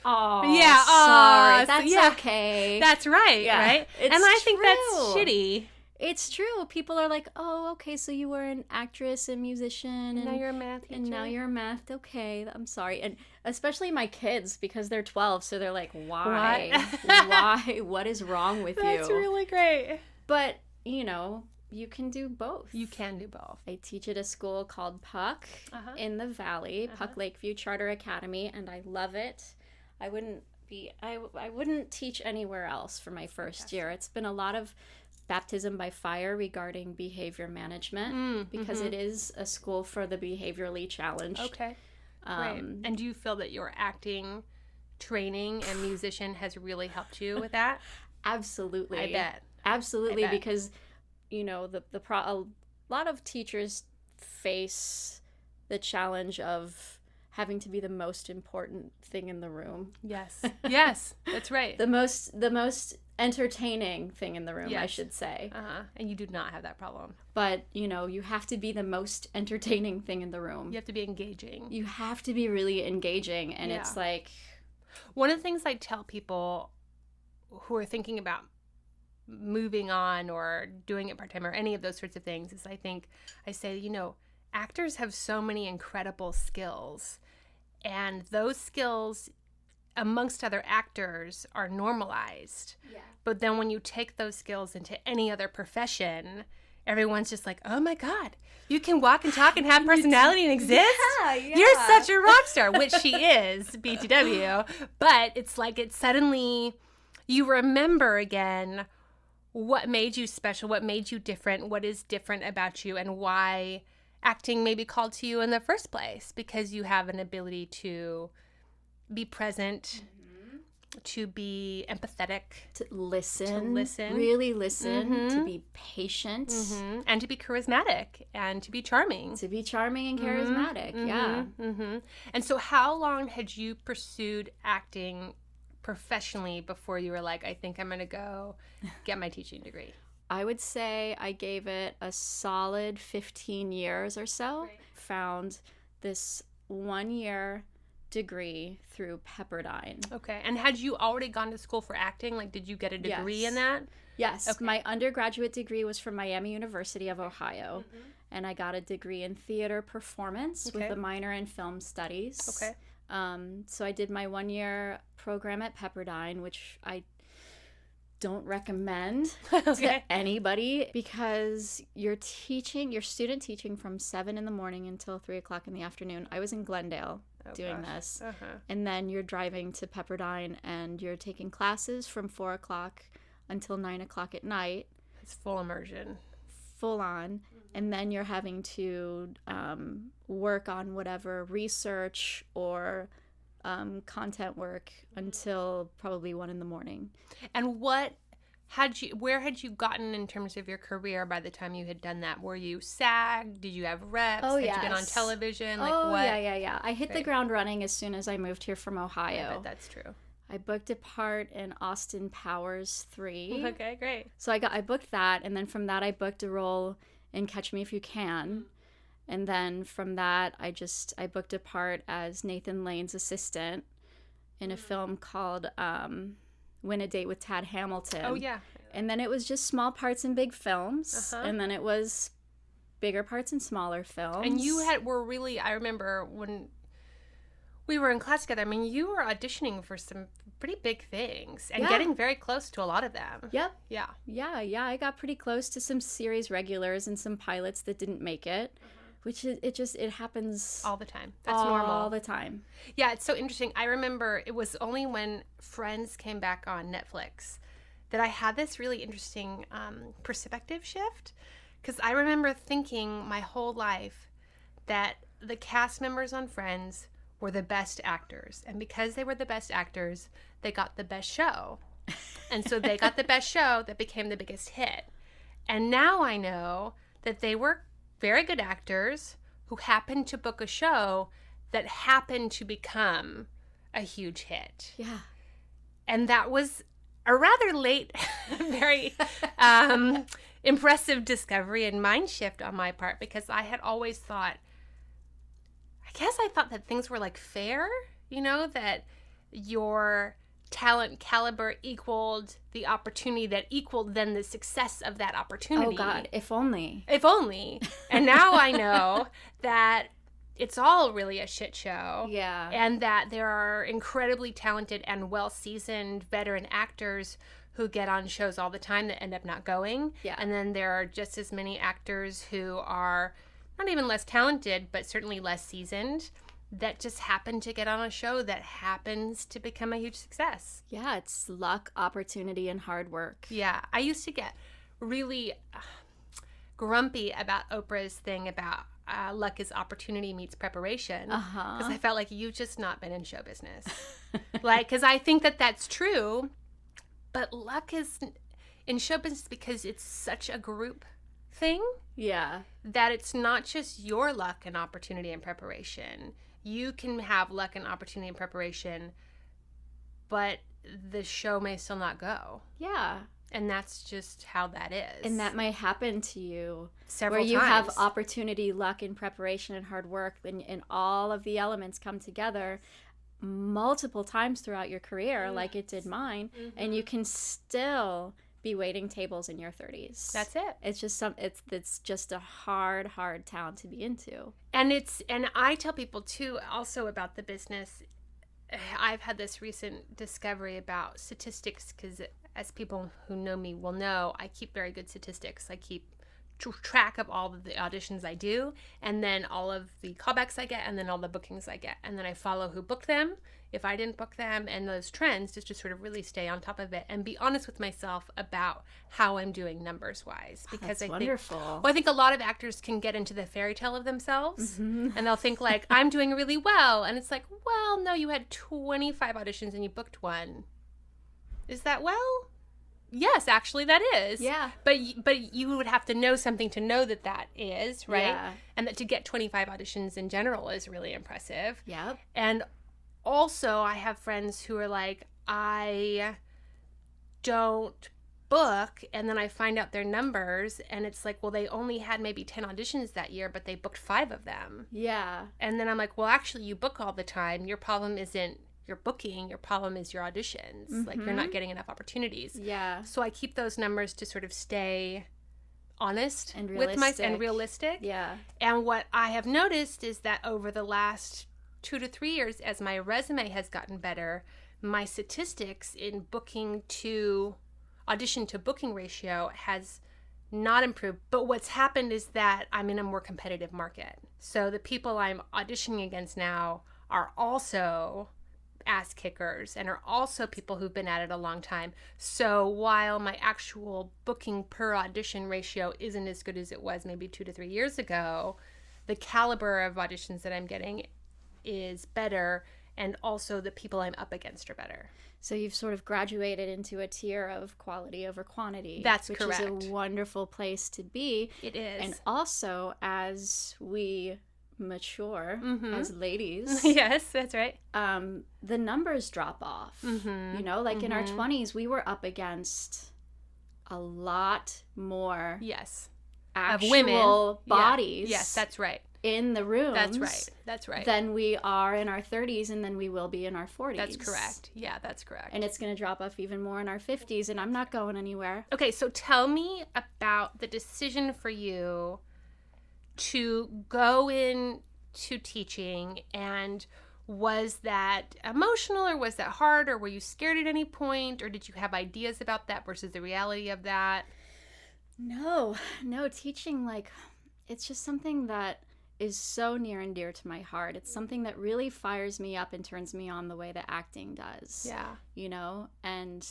C: Oh,
A: yeah,
C: sorry. That's okay.
A: That's right, right?
C: It's
A: and I think
C: true.
A: that's shitty.
C: It's true. People are like, oh, okay, so you were an actress and musician. And
A: now you're a math teacher.
C: And now you're a math. Okay, I'm sorry. And especially my kids, because they're 12, so they're like, why? Why? What is wrong with you?
A: That's really great.
C: But, you know, you can do both.
A: You can do both.
C: I teach at a school called Puck in the Valley, Puck Lakeview Charter Academy, and I love it. I wouldn't teach anywhere else for my first year. It's been a lot of baptism by fire regarding behavior management because it is a school for the behaviorally challenged.
A: Okay. Great. And do you feel that your acting training and musician has really helped you with that?
C: Absolutely.
A: I bet.
C: Absolutely, because you know, a lot of teachers face the challenge of having to be the most important thing in the room.
A: Yes. Yes, that's right.
C: The most entertaining thing in the room,
A: yes.
C: I should say.
A: And you do not have that problem.
C: But, you know, you have to be the most entertaining thing in the room.
A: You have to be engaging.
C: You have to be really engaging. And it's like...
A: One of the things I tell people who are thinking about moving on or doing it part-time or any of those sorts of things is I say, you know, actors have so many incredible skills. And those skills amongst other actors are normalized. Yeah. But then when you take those skills into any other profession, everyone's just like, oh my God, you can walk and talk and have personality and exist?
C: Yeah.
A: You're such a rock star, which she is, BTW. But it's like it's suddenly, you remember again what made you special, what made you different, what is different about you, and why acting may be called to you in the first place, because you have an ability to be present, to be empathetic,
C: to listen, really listen, to be patient,
A: and to be charismatic, and to be charming.
C: To be charming and charismatic, yeah.
A: And so how long had you pursued acting professionally before you were like, I think I'm going to go get my teaching degree?
C: I would say I gave it a solid 15 years or so. Right. Found this 1-year degree through Pepperdine.
A: Okay. And had you already gone to school for acting? Like, did you get a degree in that?
C: Yes.
A: Okay.
C: My undergraduate degree was from Miami University of Ohio. And I got a degree in theater performance with a minor in film studies.
A: Okay.
C: So I did my 1-year program at Pepperdine, which I don't recommend to anybody, because you're student teaching from 7 in the morning until 3 o'clock in the afternoon. I was in Glendale doing this. And then you're driving to Pepperdine and you're taking classes from 4 o'clock until 9 o'clock at night.
A: It's full immersion.
C: Full on. And then you're having to work on whatever research or content work until probably 1 in the morning.
A: And Where had you gotten in terms of your career by the time you had done that? Were you SAG? Did you have reps?
C: Oh,
A: had
C: yes.
A: you been on television? Like
C: Oh,
A: what?
C: yeah. I hit the ground running as soon as I moved here from Ohio.
A: I bet that's true.
C: I booked a part in Austin Powers 3.
A: Okay, great.
C: So I booked that, and then from that I booked a role in Catch Me If You Can. And then from that I booked a part as Nathan Lane's assistant in a film called Win a Date with Tad Hamilton.
A: Oh, yeah.
C: And then it was just small parts in big films.
A: Uh-huh.
C: And then it was bigger parts in smaller films.
A: And you were really, I remember when we were in class together, I mean, you were auditioning for some pretty big things and getting very close to a lot of them.
C: Yep.
A: Yeah.
C: Yeah. I got pretty close to some series regulars and some pilots that didn't make it. Which it happens
A: all the time. That's normal.
C: All the time.
A: Yeah, it's so interesting. I remember it was only when Friends came back on Netflix that I had this really interesting perspective shift. Because I remember thinking my whole life that the cast members on Friends were the best actors. And because they were the best actors, they got the best show. And so they got the best show that became the biggest hit. And now I know that they were very good actors who happened to book a show that happened to become a huge hit.
C: Yeah.
A: And that was a rather late, very impressive discovery and mind shift on my part, because I had always thought, I thought that things were like fair, that your talent caliber equaled the opportunity that equaled then the success of that opportunity.
C: Oh God, if only.
A: If only. And now I know that it's all really a shit show.
C: Yeah.
A: And that there are incredibly talented and well-seasoned veteran actors who get on shows all the time that end up not going.
C: Yeah.
A: And then there are just as many actors who are not even less talented, but certainly less seasoned, that just happen to get on a show that happens to become a huge success.
C: Yeah, it's luck, opportunity, and hard work.
A: Yeah, I used to get really grumpy about Oprah's thing about luck is opportunity meets preparation. Because I felt like you've just not been in show business. Because I think that that's true, but luck is in show business because it's such a group thing.
C: Yeah.
A: That it's not just your luck and opportunity and preparation. You can have luck and opportunity and preparation, but the show may still not go.
C: Yeah.
A: And that's just how that is.
C: And that might happen to you
A: several
C: times. Where you
A: times.
C: have opportunity, luck, and preparation and hard work, and all of the elements come together multiple times throughout your career, like it did mine, and you can still be waiting tables in your 30s.
A: That's it.
C: It's just it's just a hard town to be into.
A: And I tell people too also about the business. I've had this recent discovery about statistics, because as people who know me will know, I keep very good statistics. I keep track of all of the auditions I do, and then all of the callbacks I get, and then all the bookings I get, and then I follow who booked them, if I didn't book them, and those trends, just to sort of really stay on top of it and be honest with myself about how I'm doing numbers wise. Because
C: That's wonderful.
A: I think a lot of actors can get into the fairy tale of themselves, and they'll think like, I'm doing really well, and it's like, well, no, you had 25 auditions and you booked one. Is that well? Yes, actually that is.
C: Yeah.
A: But you would have to know something to know that is, right?
C: Yeah.
A: And that to get 25 auditions in general is really impressive.
C: Yep.
A: And also I have friends who are like, I don't book, and then I find out their numbers, and it's like, well, they only had maybe 10 auditions that year, but they booked 5 of them.
C: Yeah.
A: And then I'm like, well, actually you book all the time. Your problem isn't your booking, your problem is your auditions. Like, you're not getting enough opportunities.
C: Yeah.
A: So I keep those numbers to sort of stay honest
C: and
A: with myself and realistic.
C: Yeah.
A: And what I have noticed is that over the last 2 to 3 years, as my resume has gotten better, my statistics in booking to audition to booking ratio has not improved. But what's happened is that I'm in a more competitive market. So the people I'm auditioning against now are also ass kickers and are also people who've been at it a long time. So while my actual booking per audition ratio isn't as good as it was maybe 2 to 3 years ago, the caliber of auditions that I'm getting is better, and also the people I'm up against are better.
C: So you've sort of graduated into a tier of quality over quantity.
A: That's
C: which
A: correct.
C: Which is a wonderful place to be.
A: It is.
C: And also, as we mature as ladies.
A: Yes, that's right.
C: The numbers drop off. You know, like in our 20s, we were up against a lot more actual
A: of women
C: bodies.
A: Yes, that's right.
C: In the rooms.
A: That's right.
C: Than we are in our 30s, and then we will be in our 40s.
A: That's correct. Yeah, that's correct.
C: And it's going to drop off even more in our 50s, and I'm not going anywhere.
A: Okay, so tell me about the decision for you to go into teaching, and was that emotional, or was that hard, or were you scared at any point, or did you have ideas about that versus the reality of that?
C: No, teaching, like, it's just something that is so near and dear to my heart. It's something that really fires me up and turns me on the way that acting does.
A: Yeah.
C: You know, and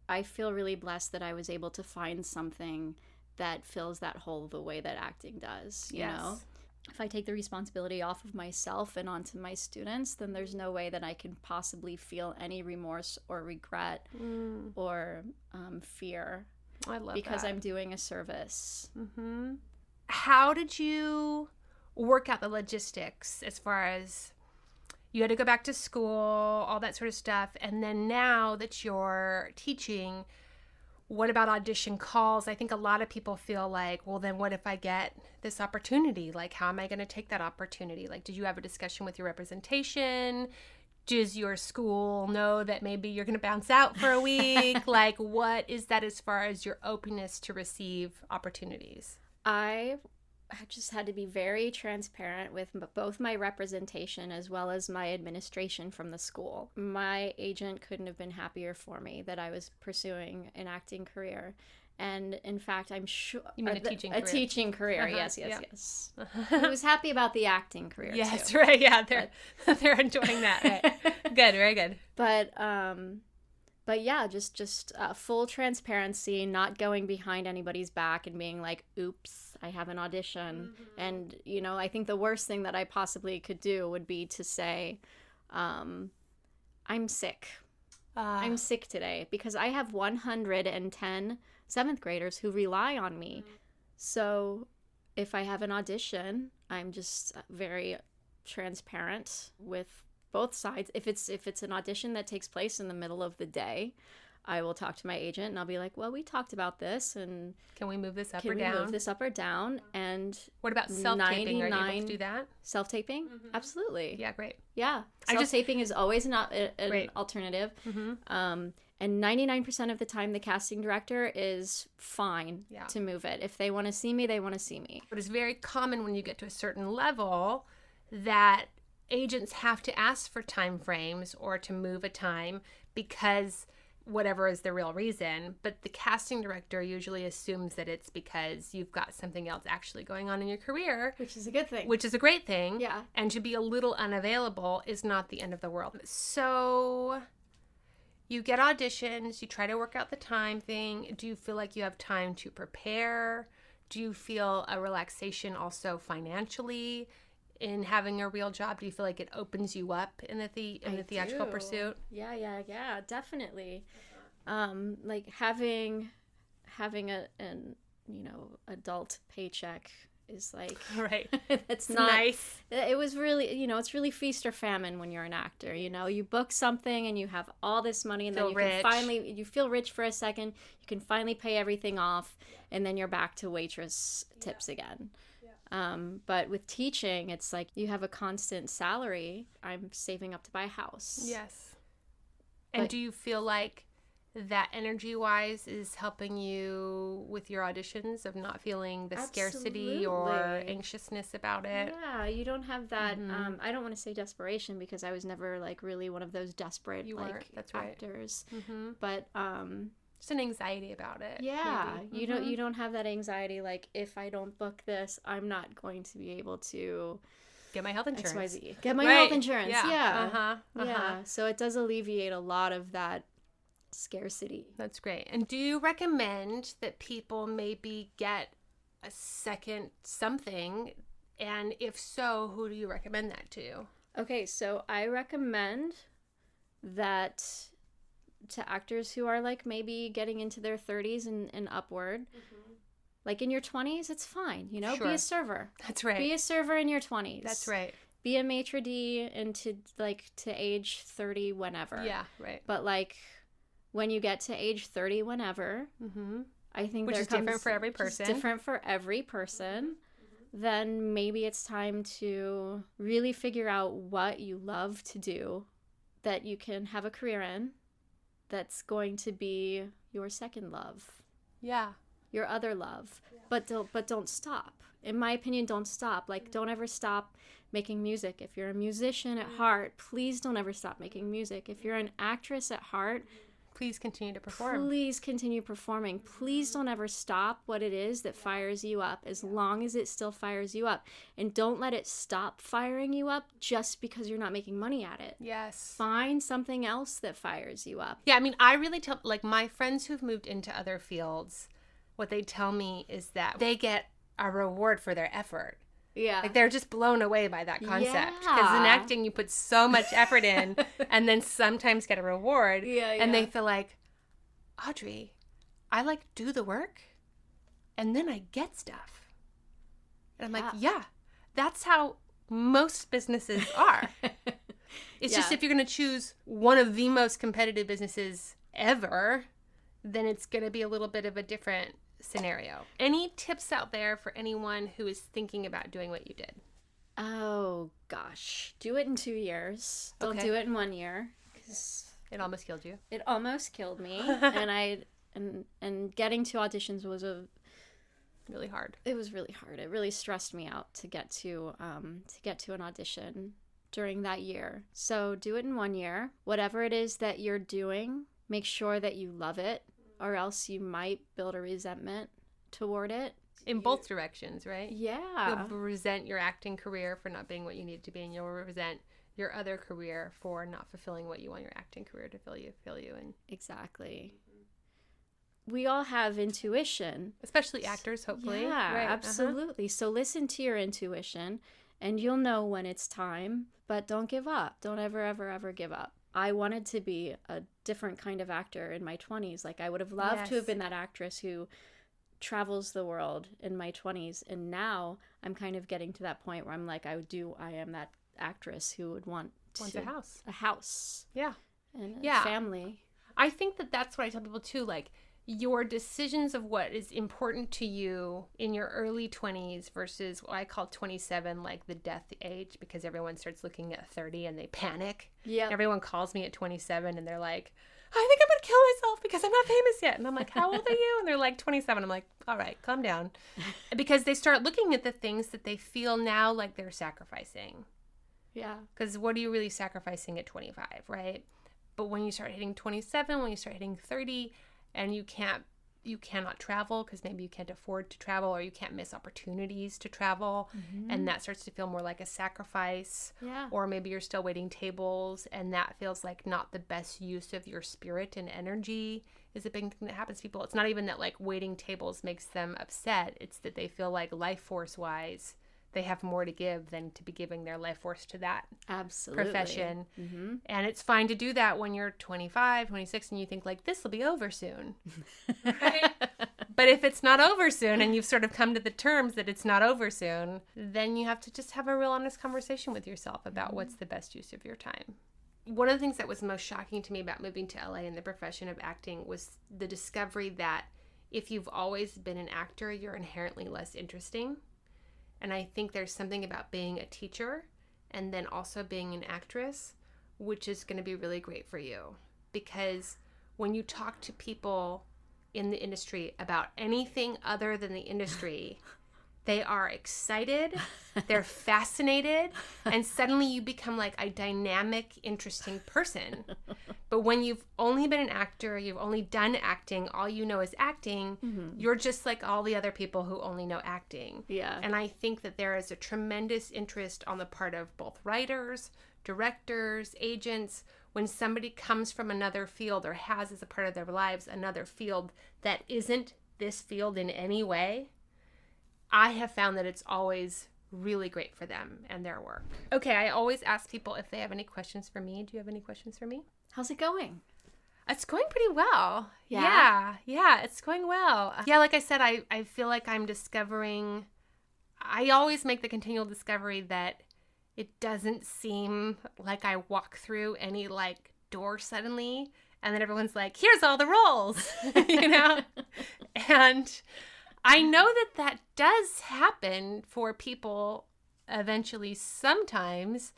C: I feel really blessed that I was able to find something that fills that hole the way that acting does, you know? If I take the responsibility off of myself and onto my students, then there's no way that I can possibly feel any remorse or regret or fear.
A: I love
C: because
A: that.
C: I'm doing a service.
A: How did you work out the logistics as far as you had to go back to school, all that sort of stuff, and then now that you're teaching, what about audition calls? I think a lot of people feel like, well, then what if I get this opportunity? Like, how am I going to take that opportunity? Like, did you have a discussion with your representation? Does your school know that maybe you're going to bounce out for a week? Like, what is that as far as your openness to receive opportunities?
C: I just had to be very transparent with both my representation as well as my administration from the school. My agent couldn't have been happier for me that I was pursuing an acting career. And in fact, I'm sure...
A: You mean a teaching career?
C: A teaching career, yes. He was happy about the acting career,
A: yes,
C: too.
A: Right, yeah, they're enjoying that, right. Good, very good.
C: But yeah, just full transparency, not going behind anybody's back and being like, oops, I have an audition. And, you know, I think the worst thing that I possibly could do would be to say, I'm sick. I'm sick today, because I have 110 7th graders who rely on me. So if I have an audition, I'm just very transparent with both sides. If it's an audition that takes place in the middle of the day, I will talk to my agent and I'll be like, well, we talked about this, and
A: can we move this up or down?
C: Move this up or down? And
A: what about self-taping? Are you able to do that?
C: Self-taping? Absolutely.
A: Yeah, great.
C: Yeah. Self-taping is always an alternative. And 99% of the time, the casting director is fine to move it. If they want to see me, they want to see me.
A: But it's very common when you get to a certain level that agents have to ask for time frames or to move a time because whatever is the real reason. But the casting director usually assumes that it's because you've got something else actually going on in your career.
C: Which is a good thing.
A: Which is a great thing.
C: Yeah.
A: And to be a little unavailable is not the end of the world. So you get auditions, you try to work out the time thing. Do you feel like you have time to prepare? Do you feel a relaxation also financially in having a real job? Do you feel like it opens you up in the theatrical pursuit?
C: Yeah, definitely. Like having an adult paycheck is like
A: right.
C: it's not nice. It was really, it's really feast or famine when you're an actor. You book something and you have all this money, and then you feel rich for a second. You can finally pay everything off, and then you're back to waitress tips again. But with teaching, it's like you have a constant salary. I'm saving up to buy a house.
A: Yes. And do you feel like that energy-wise is helping you with your auditions of not feeling the scarcity or anxiousness about it?
C: Yeah, you don't have that. I don't want to say desperation, because I was never like really one of those desperate actors. But
A: just an anxiety about it.
C: Yeah, you don't have that anxiety like, if I don't book this, I'm not going to be able to
A: get my health insurance.
C: XYZ. Get my health insurance.
A: Yeah.
C: Yeah. So it does alleviate a lot of that scarcity.
A: That's great. And do you recommend that people maybe get a second something? And if so, who do you recommend that to?
C: Okay, so I recommend that to actors who are like maybe getting into their 30s and upward, like in your 20s, it's fine, you know,
A: Sure.
C: be a server.
A: That's right.
C: Be a server in your 20s.
A: That's right.
C: Be a maitre d' into like to age 30 whenever.
A: Yeah, right.
C: But like when you get to age 30 whenever, I think
A: Which
C: there
A: is
C: comes,
A: different for every person.
C: Different for every person. Then maybe it's time to really figure out what you love to do that you can have a career in that's going to be your second love.
A: Yeah.
C: Your other love. Yeah. But don't stop. In my opinion, don't stop. Like, don't ever stop making music. If you're a musician at heart, please don't ever stop making music. If you're an actress at heart,
A: please continue to perform.
C: Please continue performing. Please don't ever stop what it is that fires you up, as long as it still fires you up. And don't let it stop firing you up just because you're not making money at it.
A: Yes.
C: Find something else that fires you up.
A: Yeah, I mean, I really tell, like, my friends who've moved into other fields, what they tell me is that they get a reward for their effort.
C: Yeah.
A: Like, they're just blown away by that concept.
C: Yeah.
A: Because in acting, you put so much effort in and then sometimes get a reward.
C: Yeah,
A: and they feel like, Audrey, I like do the work and then I get stuff. And I'm like, yeah, that's how most businesses are. It's just if you're going to choose one of the most competitive businesses ever, then it's going to be a little bit of a different scenario. Any tips out there for anyone who is thinking about doing what you did?
C: Oh, gosh. Do it in 2 years. Don't do it in 1 year. Because
A: it almost killed you.
C: It almost killed me. and getting to auditions was
A: really hard.
C: It was really hard. It really stressed me out to get to an audition during that year. So do it in 1 year. Whatever it is that you're doing, make sure that you love it, or else you might build a resentment toward it.
A: In both directions, right?
C: Yeah.
A: You'll resent your acting career for not being what you need to be, and you'll resent your other career for not fulfilling what you want your acting career to fill you in.
C: Exactly. We all have intuition.
A: Especially actors, hopefully.
C: Yeah,
A: right.
C: absolutely. So listen to your intuition, and you'll know when it's time, but don't give up. Don't ever, ever, ever give up. I wanted to be a different kind of actor in my 20s. Like, I would have loved to have been that actress who travels the world in my 20s. And now I'm kind of getting to that point where I'm like, I am that actress who would want
A: a house.
C: A house.
A: Yeah.
C: And a family.
A: I think that's what I tell people too. Like, your decisions of what is important to you in your early 20s versus what I call 27, like the death age, because everyone starts looking at 30 and they panic.
C: Yeah.
A: Everyone calls me at 27 and they're like, I think I'm going to kill myself because I'm not famous yet. And I'm like, how old are you? And they're like 27. I'm like, all right, calm down. Because they start looking at the things that they feel now like they're sacrificing.
C: Yeah.
A: Because what are you really sacrificing at 25, right? But when you start hitting 27, when you start hitting 30, and you cannot travel because maybe you can't afford to travel, or you can't miss opportunities to travel, and that starts to feel more like a sacrifice.
C: Yeah.
A: Or maybe you're still waiting tables, and that feels like not the best use of your spirit and energy is a big thing that happens to people. It's not even that like waiting tables makes them upset. It's that they feel like life force wise they have more to give than to be giving their life force to that profession. Mm-hmm. And it's fine to do that when you're 25, 26, and you think like, this will be over soon. Right? But if it's not over soon and you've sort of come to the terms that it's not over soon, then you have to just have a real honest conversation with yourself about what's the best use of your time. One of the things that was most shocking to me about moving to LA in the profession of acting was the discovery that if you've always been an actor, you're inherently less interesting. And I think there's something about being a teacher and then also being an actress, which is going to be really great for you. Because when you talk to people in the industry about anything other than the industry, they are excited, they're fascinated, and suddenly you become like a dynamic, interesting person. But when you've only been an actor, you've only done acting, all you know is acting, you're just like all the other people who only know acting.
C: Yeah.
A: And I think that there is a tremendous interest on the part of both writers, directors, agents, when somebody comes from another field or has as a part of their lives another field that isn't this field in any way. I have found that it's always really great for them and their work. Okay, I always ask people if they have any questions for me. Do you have any questions for me?
C: How's it going?
A: It's going pretty well.
C: Yeah?
A: Yeah, it's going well. Yeah, like I said, I feel like I'm discovering, I always make the continual discovery that it doesn't seem like I walk through any like door suddenly and then everyone's like, here's all the roles, you know? And I know that does happen for people eventually sometimes,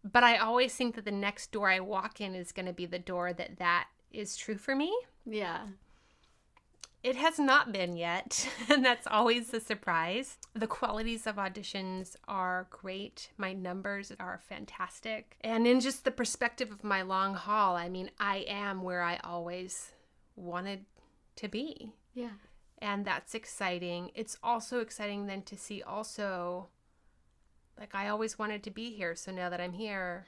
A: but I always think that the next door I walk in is going to be the door that is true for me.
C: Yeah.
A: It has not been yet, and that's always a surprise. The qualities of auditions are great. My numbers are fantastic. And in just the perspective of my long haul, I mean, I am where I always wanted to be.
C: Yeah.
A: And that's exciting. It's also exciting then to see also, like, I always wanted to be here. So now that I'm here,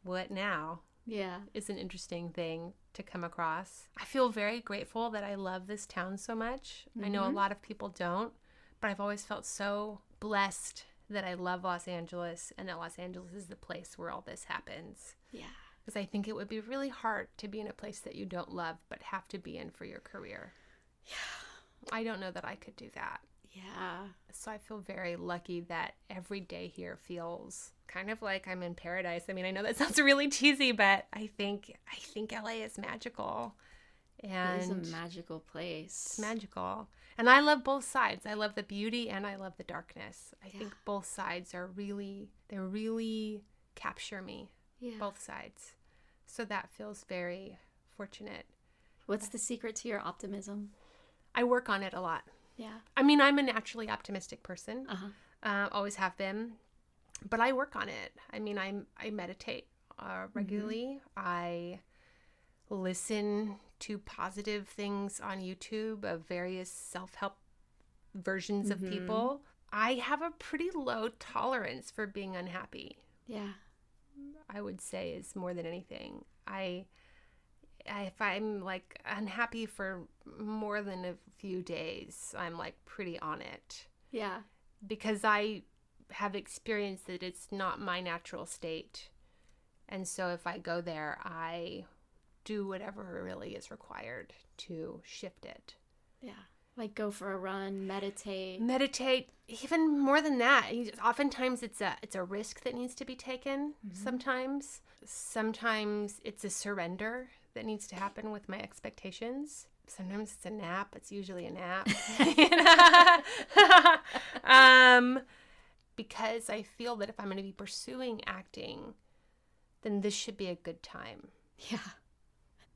A: what now?
C: Yeah.
A: Is an interesting thing to come across. I feel very grateful that I love this town so much. I know a lot of people don't, but I've always felt so blessed that I love Los Angeles and that Los Angeles is the place where all this happens.
C: Yeah.
A: Because I think it would be really hard to be in a place that you don't love but have to be in for your career. Yeah. I don't know that I could do that.
C: Yeah.
A: So I feel very lucky that every day here feels kind of like I'm in paradise. I mean, I know that sounds really cheesy, but I think LA is magical. And
C: it is a magical place.
A: It's magical. And I love both sides. I love the beauty and I love the darkness. I think both sides are really capture me. Yeah. Both sides. So that feels very fortunate.
C: What's the secret to your optimism?
A: I work on it a lot.
C: Yeah.
A: I mean, I'm a naturally optimistic person. Always have been. But I work on it. I mean, I meditate regularly. I listen to positive things on YouTube of various self-help versions of people. I have a pretty low tolerance for being unhappy.
C: Yeah.
A: I would say is more than anything. If I'm like unhappy for more than a few days, I'm like pretty on it.
C: Yeah.
A: Because I have experienced that it's not my natural state. And so if I go there, I do whatever really is required to shift it.
C: Yeah. Like go for a run, meditate.
A: Meditate, even more than that. Oftentimes it's a risk that needs to be taken. Sometimes it's a surrender that needs to happen with my expectations. Sometimes it's a nap. It's usually a nap. Because I feel that if I'm going to be pursuing acting, then this should be a good time.
C: Yeah.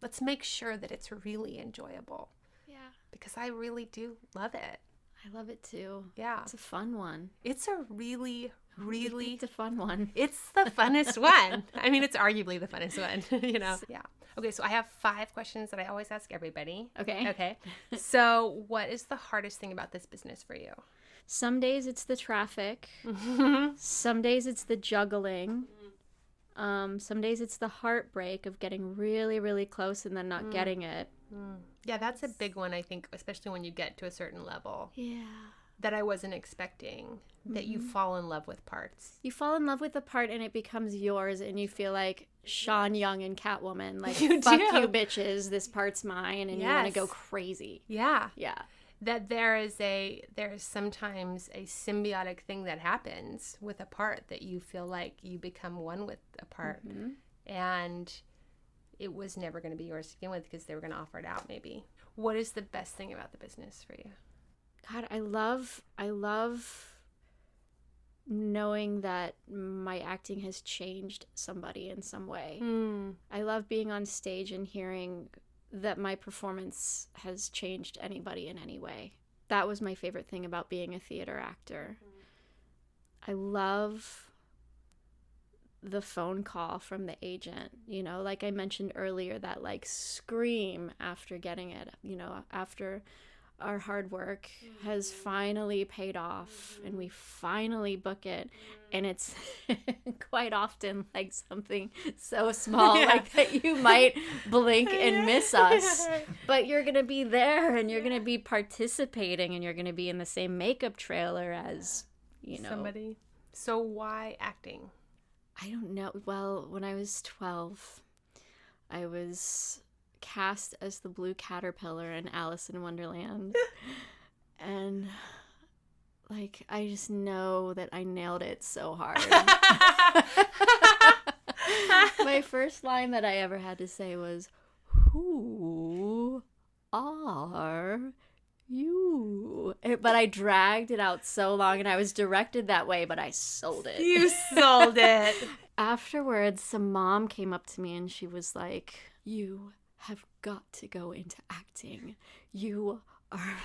A: Let's make sure that it's really enjoyable.
C: Yeah.
A: Because I really do love it.
C: I love it too.
A: Yeah.
C: It's a fun one.
A: It's a really
C: It's a fun one.
A: It's the funnest one. I mean, it's arguably the funnest one, you know? Yeah. Okay, so I have 5 questions that I always ask everybody.
C: Okay.
A: So what is the hardest thing about this business for you?
C: Some days it's the traffic. Some days it's the juggling. Some days it's the heartbreak of getting really, really close and then not getting it.
A: Yeah, that's a big one, I think, especially when you get to a certain level.
C: Yeah.
A: That I wasn't expecting, that you fall in love with parts.
C: You fall in love with the part and it becomes yours and you feel like Sean Young and Catwoman. Like,
A: You
C: fuck
A: do.
C: you bitches, this part's mine, and you want to go crazy.
A: Yeah.
C: Yeah.
A: That there is sometimes a symbiotic thing that happens with a part that you feel like you become one with a part. And it was never going to be yours to begin with because they were going to offer it out maybe. What is the best thing about the business for you?
C: God, I love knowing that my acting has changed somebody in some way. I love being on stage and hearing that my performance has changed anybody in any way. That was my favorite thing about being a theater actor. I love the phone call from the agent, you know, like I mentioned earlier, that like scream after getting it, you know, after our hard work has finally paid off, and we finally book it, and it's quite often like something so small like that you might blink and miss us, but you're gonna be there and you're gonna be participating and you're gonna be in the same makeup trailer as, you know,
A: somebody. So why acting?
C: I don't know. Well, when I was 12, I was cast as the blue caterpillar in Alice in Wonderland. And, like, I just know that I nailed it so hard. My first line that I ever had to say was, "Who are you?" But I dragged it out so long, and I was directed that way, but I sold it.
A: You sold it.
C: Afterwards, some mom came up to me and she was like, "You have got to go into acting. You are..."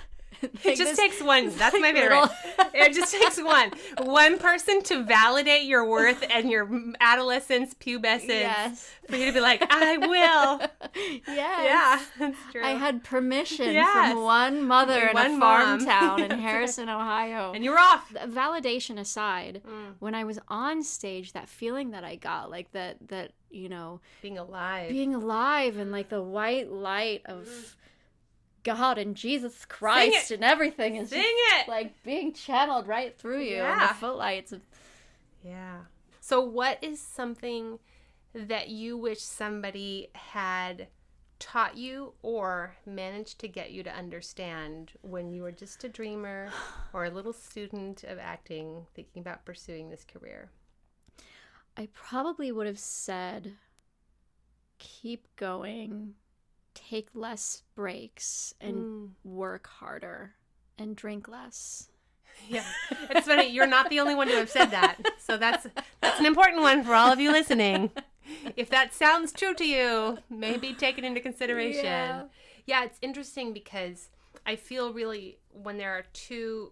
A: It just takes one. That's my favorite. It just takes one person to validate your worth and your adolescence, pubescence, for you to be like, "I will."
C: Yes.
A: Yeah, that's true.
C: I had permission from one mother in a farm town in Harrison, Ohio.
A: And you were off.
C: Validation aside, when I was on stage, that feeling that I got, like that, you know,
A: being alive
C: and like the white light of God and Jesus Christ and everything is like being channeled right through you, and the footlights.
A: Yeah. So what is something that you wish somebody had taught you or managed to get you to understand when you were just a dreamer or a little student of acting thinking about pursuing this career?
C: I probably would have said, keep going, take less breaks, and work harder, and drink less.
A: Yeah, it's funny. You're not the only one to have said that. So that's an important one for all of you listening. If that sounds true to you, maybe take it into consideration. Yeah, it's interesting because I feel really when there are two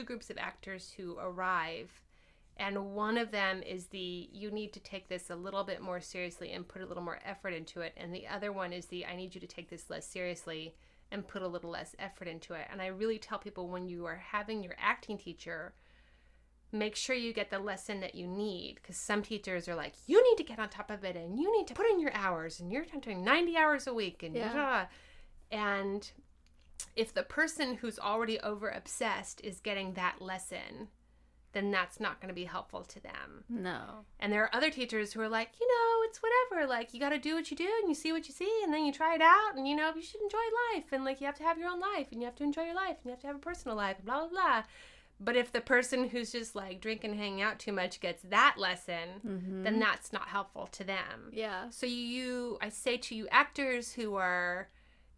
A: groups of actors who arrive, and one of them is you need to take this a little bit more seriously and put a little more effort into it, and the other one is I need you to take this less seriously and put a little less effort into it. And I really tell people, when you are having your acting teacher, make sure you get the lesson that you need, because some teachers are like, you need to get on top of it and you need to put in your hours and you're doing 90 hours a week and and if the person who's already over obsessed is getting that lesson, then that's not going to be helpful to them.
C: No.
A: And there are other teachers who are like, it's whatever. Like, you got to do what you do and you see what you see and then you try it out and, you should enjoy life. And, like, you have to have your own life and you have to enjoy your life and you have to have a personal life and blah, blah, blah. But if the person who's just, like, drinking and hanging out too much gets that lesson, then that's not helpful to them.
C: Yeah.
A: So I say to you actors who are,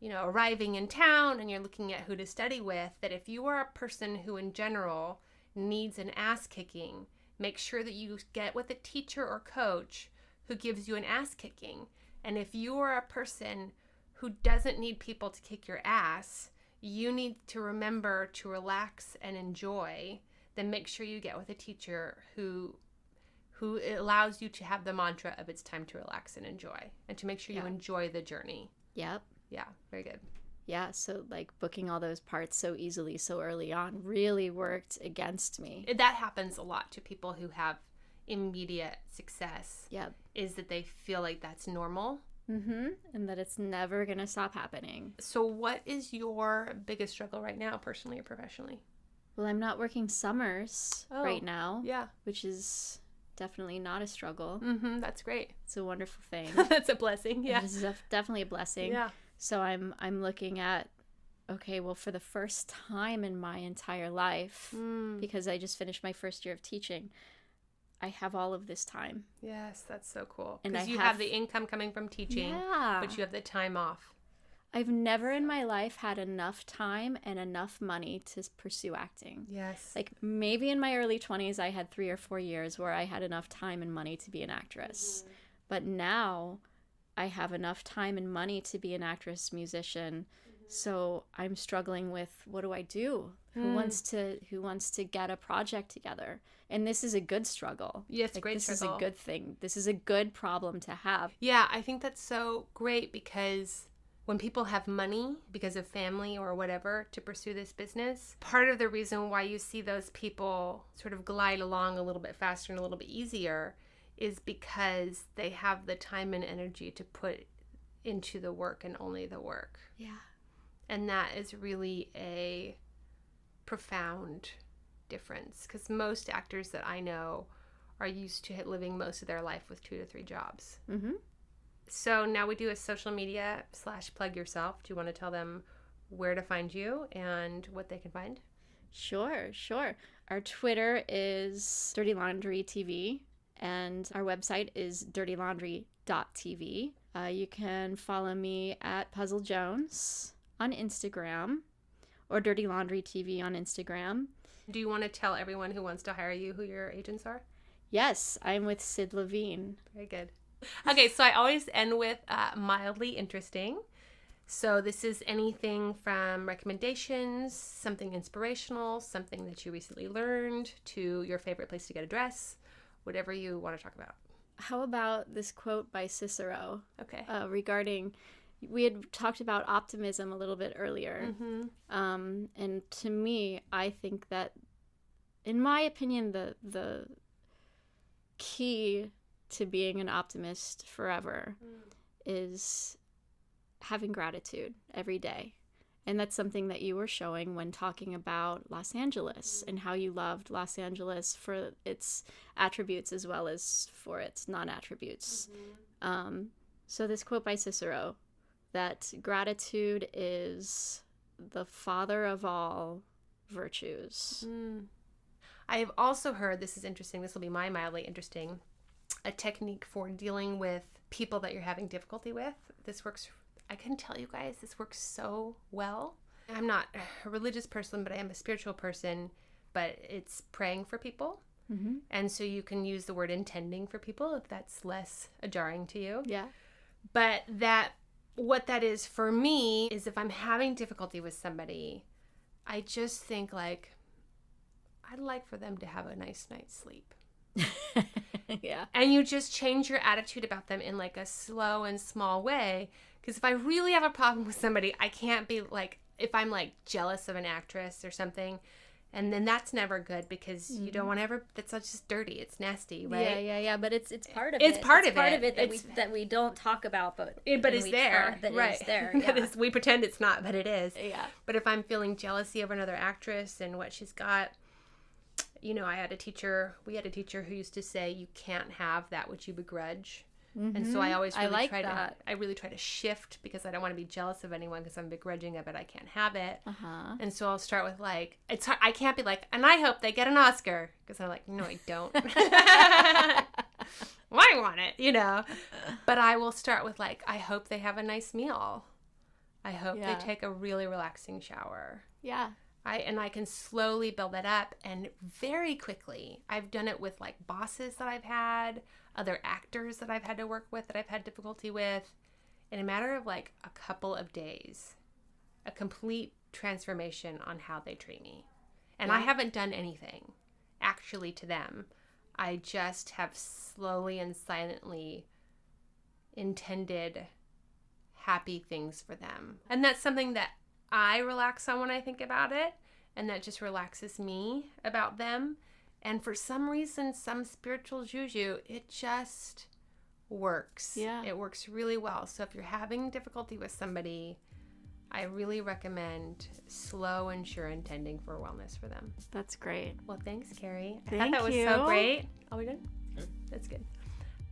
A: arriving in town and you're looking at who to study with, that if you are a person who in general needs an ass kicking, make sure that you get with a teacher or coach who gives you an ass kicking. And if you are a person who doesn't need people to kick your ass, you need to remember to relax and enjoy, then make sure you get with a teacher who allows you to have the mantra of it's time to relax and enjoy, and to make sure you enjoy the journey.
C: Yep.
A: Yeah, very good.
C: Yeah, so like booking all those parts so easily so early on really worked against me.
A: That happens a lot to people who have immediate success.
C: Yep.
A: Is that they feel like that's normal.
C: And that it's never going to stop happening.
A: So what is your biggest struggle right now, personally or professionally?
C: Well, I'm not working summers right now.
A: Yeah.
C: Which is definitely not a struggle.
A: That's great.
C: It's a wonderful thing.
A: That's a blessing. Yeah.
C: It's definitely a blessing.
A: Yeah.
C: So I'm looking at, okay, well, for the first time in my entire life, because I just finished my first year of teaching, I have all of this time.
A: Yes, that's so cool.
C: And
A: because you have the income coming from teaching, but you have the time off.
C: I've never in my life had enough time and enough money to pursue acting.
A: Yes.
C: Like maybe in my early 20s, I had 3 or 4 years where I had enough time and money to be an actress. But now I have enough time and money to be an actress, musician. So I'm struggling with, what do I do? Who wants to get a project together? And this is a good struggle.
A: Yeah, it's a great
C: struggle. This is a good thing. This is a good problem to have.
A: Yeah, I think that's so great because when people have money because of family or whatever to pursue this business, part of the reason why you see those people sort of glide along a little bit faster and a little bit easier is because they have the time and energy to put into the work and only the work.
C: Yeah.
A: And that is really a profound difference, because most actors that I know are used to living most of their life with 2 to 3 jobs.
C: Mm-hmm.
A: So now we do a social media / plug yourself. Do you want to tell them where to find you and what they can find?
C: Sure. Our Twitter is Dirty Laundry TV, and our website is dirtylaundry.tv. You can follow me at Puzzle Jones on Instagram, or Dirty Laundry TV on Instagram.
A: Do you want to tell everyone who wants to hire you who your agents are?
C: Yes, I'm with Sid Levine.
A: Very good. Okay, so I always end with mildly interesting. So this is anything from recommendations, something inspirational, something that you recently learned, to your favorite place to get a dress, whatever you want to talk about.
C: How about this quote by Cicero?
A: Okay.
C: Regarding, we had talked about optimism a little bit earlier.
A: Mm-hmm.
C: And to me, I think that, in my opinion, the key to being an optimist forever is having gratitude every day. And that's something that you were showing when talking about Los Angeles and how you loved Los Angeles for its attributes as well as for its non-attributes. So this quote by Cicero, that gratitude is the father of all virtues.
A: I have also heard, this is interesting, this will be my mildly interesting, a technique for dealing with people that you're having difficulty with. This works, I can tell you guys, this works so well. I'm not a religious person, but I am a spiritual person, but it's praying for people.
C: Mm-hmm.
A: And so you can use the word intending for people if that's less jarring to you.
C: Yeah.
A: But what that is for me is if I'm having difficulty with somebody, I just think like, I'd like for them to have a nice night's sleep.
C: Yeah.
A: And you just change your attitude about them in like a slow and small way. Because if I really have a problem with somebody, I can't be like, if I'm like jealous of an actress or something, and then that's never good, because you don't want to ever, that's just dirty. It's nasty, right?
C: Yeah. But it's part of
A: It's
C: it.
A: part
C: it's
A: of
C: part
A: it.
C: of it that we don't talk about, but
A: it's there. Right.
C: It's there.
A: That
C: Yeah.
A: is, we pretend it's not, but it is.
C: Yeah.
A: But if I'm feeling jealousy of another actress and what she's got, we had a teacher who used to say, you can't have that which you begrudge. Mm-hmm. And so I always really try to shift, because I don't want to be jealous of anyone because I'm begrudging of it. I can't have it.
C: Uh-huh.
A: And so I'll start with like, it's hard, I can't be like, and I hope they get an Oscar, because I'm like, no, I don't. Well, I want it, But I will start with like, I hope they have a nice meal. I hope they take a really relaxing shower.
C: Yeah.
A: I can slowly build that up, and very quickly, I've done it with like bosses that I've had, other actors that I've had to work with that I've had difficulty with. In a matter of like a couple of days, a complete transformation on how they treat me. And I haven't done anything actually to them. I just have slowly and silently intended happy things for them. And that's something that I relax on when I think about it, and that just relaxes me about them. And for some reason, some spiritual juju, it just works.
C: Yeah.
A: It works really well. So if you're having difficulty with somebody, I really recommend slow and sure intending for wellness for them.
C: That's great.
A: Well, thanks, Kerrie. I
C: Thank
A: thought that was
C: you.
A: so great. Are we done? That's good.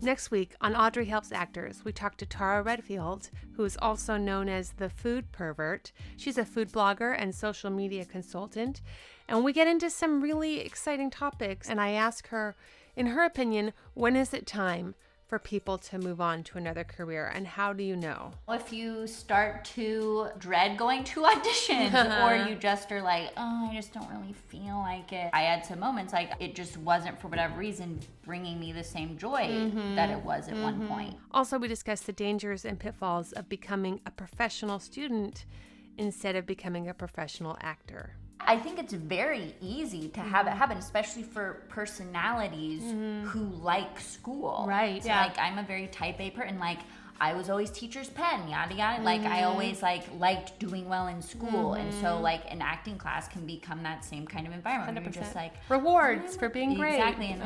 A: Next week on Audrey Helps Actors, we talk to Tara Redfield, who is also known as the Food Pervert. She's a food blogger and social media consultant, and we get into some really exciting topics, and I ask her, in her opinion, when is it time for people to move on to another career, and how do you know?
D: If you start to dread going to auditions or you just are like, oh, I just don't really feel like it. I had some moments like it just wasn't, for whatever reason, bringing me the same joy that it was at one point.
A: Also, we discuss the dangers and pitfalls of becoming a professional student instead of becoming a professional actor.
D: I think it's very easy to have it happen, especially for personalities who like school.
A: Right.
D: So, like, I'm a very type A person. Like, I was always teacher's pen, yada yada. Like I always liked doing well in school, and so like an acting class can become that same kind of environment.
A: 100%.
D: You're just like
A: rewards for being great.
D: Exactly, and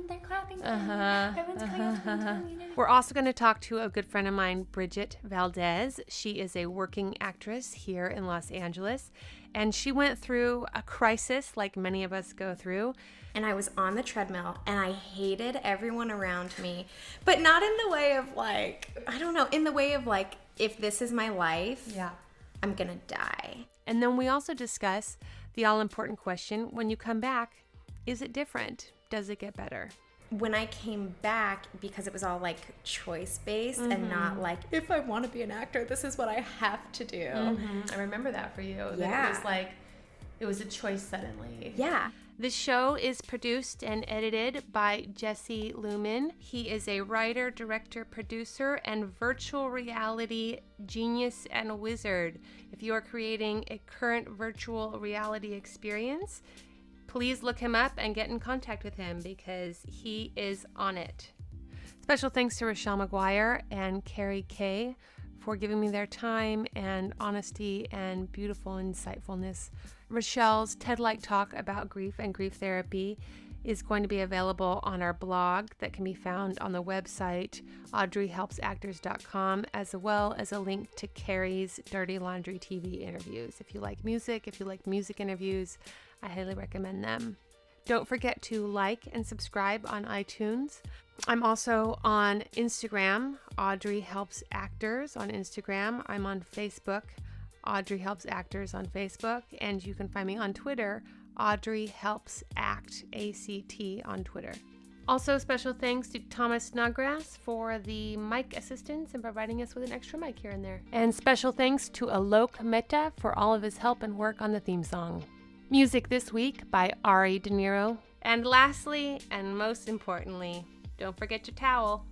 D: they're clapping. Everyone's coming up to me.
A: We're also going to talk to a good friend of mine, Bridget Valdez. She is a working actress here in Los Angeles, and she went through a crisis like many of us go through.
E: And I was on the treadmill and I hated everyone around me, but not in the way of like, I don't know, in the way of like, if this is my life, I'm gonna die.
A: And then we also discuss the all-important question, when you come back, is it different? Does it get better?
E: When I came back, because it was all like choice-based and not like, if I want to be an actor, this is what I have to do.
A: I remember that for you.
E: Yeah.
A: It was like, it was a choice suddenly.
E: Yeah.
A: The show is produced and edited by Jesse Lumen. He is a writer, director, producer, and virtual reality genius and wizard. If you are creating a current virtual reality experience, please look him up and get in contact with him because he is on it. Special thanks to Rochelle McGuire and Kerrie K for giving me their time and honesty and beautiful insightfulness. Rochelle's TED-like talk about grief and grief therapy is going to be available on our blog that can be found on the website audreyhelpsactors.com, as well as a link to Kerrie's Dirty Laundry TV interviews. If you like music interviews, I highly recommend them. Don't forget to like and subscribe on iTunes. I'm also on Instagram, Audrey Helps Actors on Instagram. I'm on Facebook, Audrey Helps Actors on Facebook. And you can find me on Twitter, Audrey Helps Act, ACT on Twitter. Also, special thanks to Thomas Snodgrass for the mic assistance and providing us with an extra mic here and there. And special thanks to Alok Mehta for all of his help and work on the theme song. Music this week by Ari De Niro. And lastly, and most importantly, don't forget your towel.